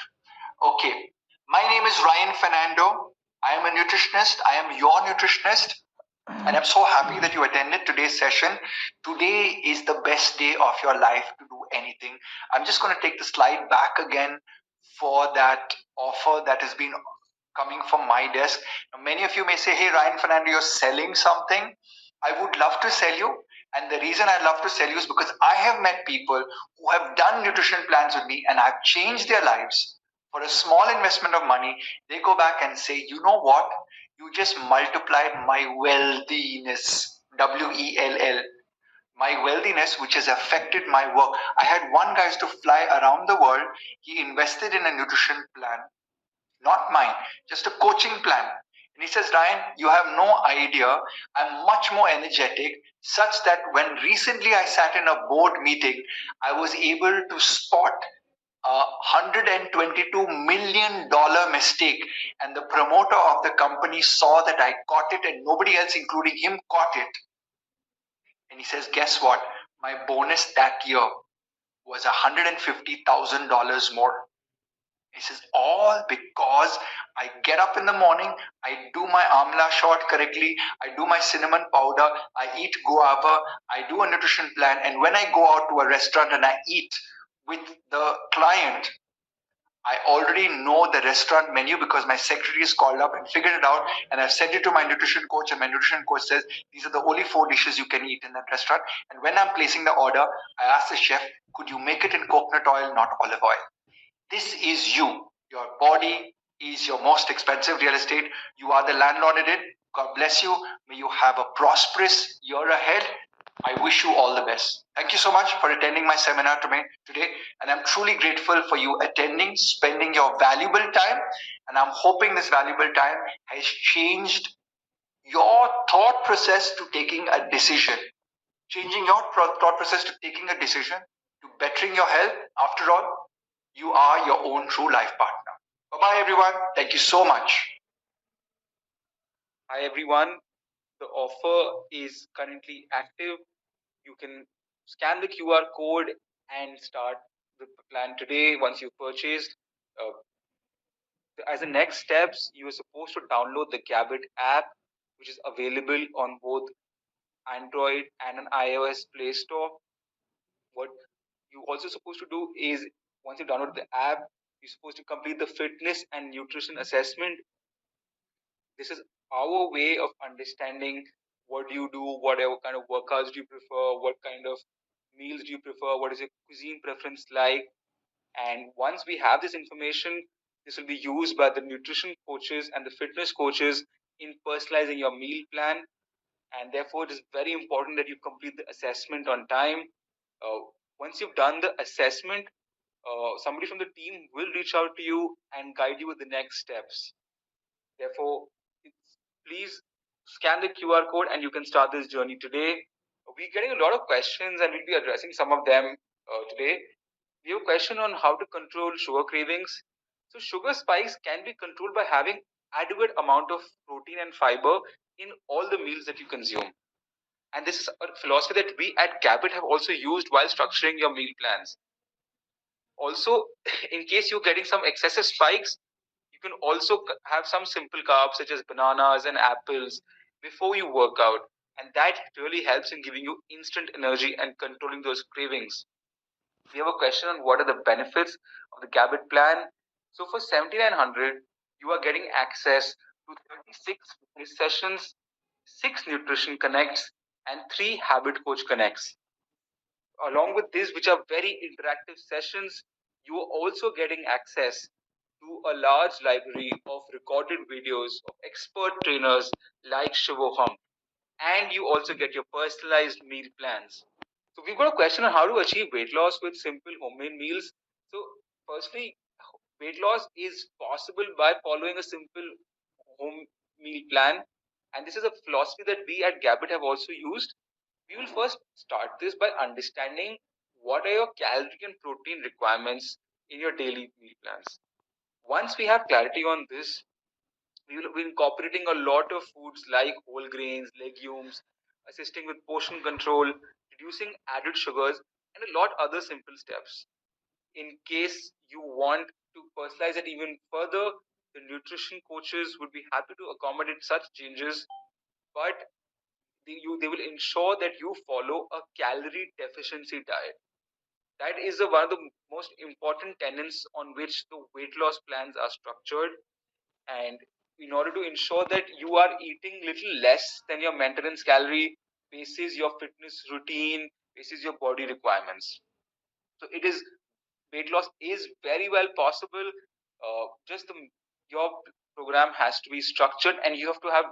Okay, my name is Ryan Fernando. I am a nutritionist. I am your nutritionist. And I'm so happy that you attended today's session. Today is the best day of your life to do anything. I'm just going to take the slide back again for that offer that has been coming from my desk. Now, many of you may say, hey, Ryan Fernando, you're selling something. I would love to sell you. And the reason I love to sell you is because I have met people who have done nutrition plans with me and I've changed their lives. For a small investment of money, they go back and say, you know what? You just multiplied my wealthiness, WELL, my wealthiness, which has affected my work. I had one guy to fly around the world. He invested in a nutrition plan, not mine, just a coaching plan. And he says, Ryan, you have no idea. I'm much more energetic, such that when recently I sat in a board meeting, I was able to spot a $122 million mistake, and the promoter of the company saw that I caught it and nobody else including him caught it, and he says, guess what, my bonus that year was $150,000 more. He says, all because I get up in the morning, I do my amla shot correctly, I do my cinnamon powder, I eat guava, I do a nutrition plan, and when I go out to a restaurant and I eat with the client, I already know the restaurant menu because my secretary is called up and figured it out, and I've sent it to my nutrition coach, and my nutrition coach says these are the only 4 dishes you can eat in that restaurant. And when I'm placing the order, I ask the chef, could you make it in coconut oil, not olive oil? This is you. Your body is your most expensive real estate. You are the landlord in it. God bless you. May you have a prosperous year ahead. I wish you all the best. Thank you so much for attending my seminar today. And I'm truly grateful for you attending, spending your valuable time. And I'm hoping this valuable time has changed your thought process to taking a decision. changing your thought process to taking a decision, to bettering your health. After all, you are your own true life partner. Bye-bye, everyone. Thank you so much. Hi, everyone. The offer is currently active. You can scan the QR code and start the plan today once you've purchased. As the next steps, you are supposed to download the Gabit app, which is available on both Android and an iOS Play Store. What you're also supposed to do is, once you download the app, you're supposed to complete the fitness and nutrition assessment. This is our way of understanding what do you do, whatever kind of workouts do you prefer, what kind of meals do you prefer, what is your cuisine preference like. And once we have this information, this will be used by the nutrition coaches and the fitness coaches in personalizing your meal plan. And therefore, it is very important that you complete the assessment on time. Once you've done the assessment, somebody from the team will reach out to you and guide you with the next steps. Therefore, please scan the QR code and you can start this journey today. We're getting a lot of questions and we'll be addressing some of them today. We have a question on how to control sugar cravings. So sugar spikes can be controlled by having adequate amount of protein and fiber in all the meals that you consume. And this is a philosophy that we at Gabit have also used while structuring your meal plans. Also, in case you're getting some excessive spikes, you can also have some simple carbs such as bananas and apples before you work out. And that really helps in giving you instant energy and controlling those cravings. We have a question on what are the benefits of the Gabit plan. So for 7,900, you are getting access to 36 fitness sessions, 6 nutrition connects, and 3 habit coach connects. Along with this, which are very interactive sessions, you are also getting access to a large library of recorded videos of expert trainers like Shivoham, and you also get your personalized meal plans. So we've got a question on how to achieve weight loss with simple homemade meals. So firstly, weight loss is possible by following a simple home meal plan, and this is a philosophy that we at Gabit have also used. We will first start this by understanding what are your calorie and protein requirements in your daily meal plans. Once we have clarity on this, we will be incorporating a lot of foods like whole grains, legumes, assisting with portion control, reducing added sugars, and a lot other simple steps. In case you want to personalize it even further, the nutrition coaches would be happy to accommodate such changes, but they will ensure that you follow a calorie deficiency diet. That is one of the most important tenets on which the weight loss plans are structured. And in order to ensure that you are eating little less than your maintenance calorie, basis your fitness routine, basis your body requirements. So it is weight loss is very well possible. Just your program has to be structured, and you have to have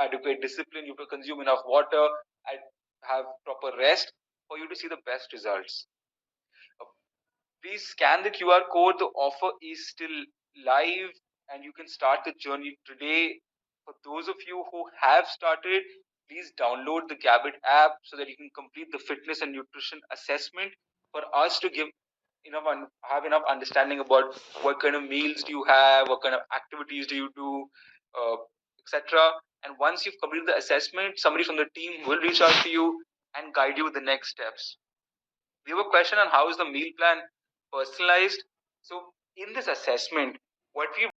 adequate discipline. You have to consume enough water and have proper rest for you to see the best results. Please scan the QR code. The offer is still live and you can start the journey today. For those of you who have started, please download the Gabit app so that you can complete the fitness and nutrition assessment for us to give have enough understanding about what kind of meals do you have, what kind of activities do you do, etc. And once you've completed the assessment, somebody from the team will reach out to you and guide you with the next steps. We have a question on how is the meal plan personalized. So in this assessment, what we've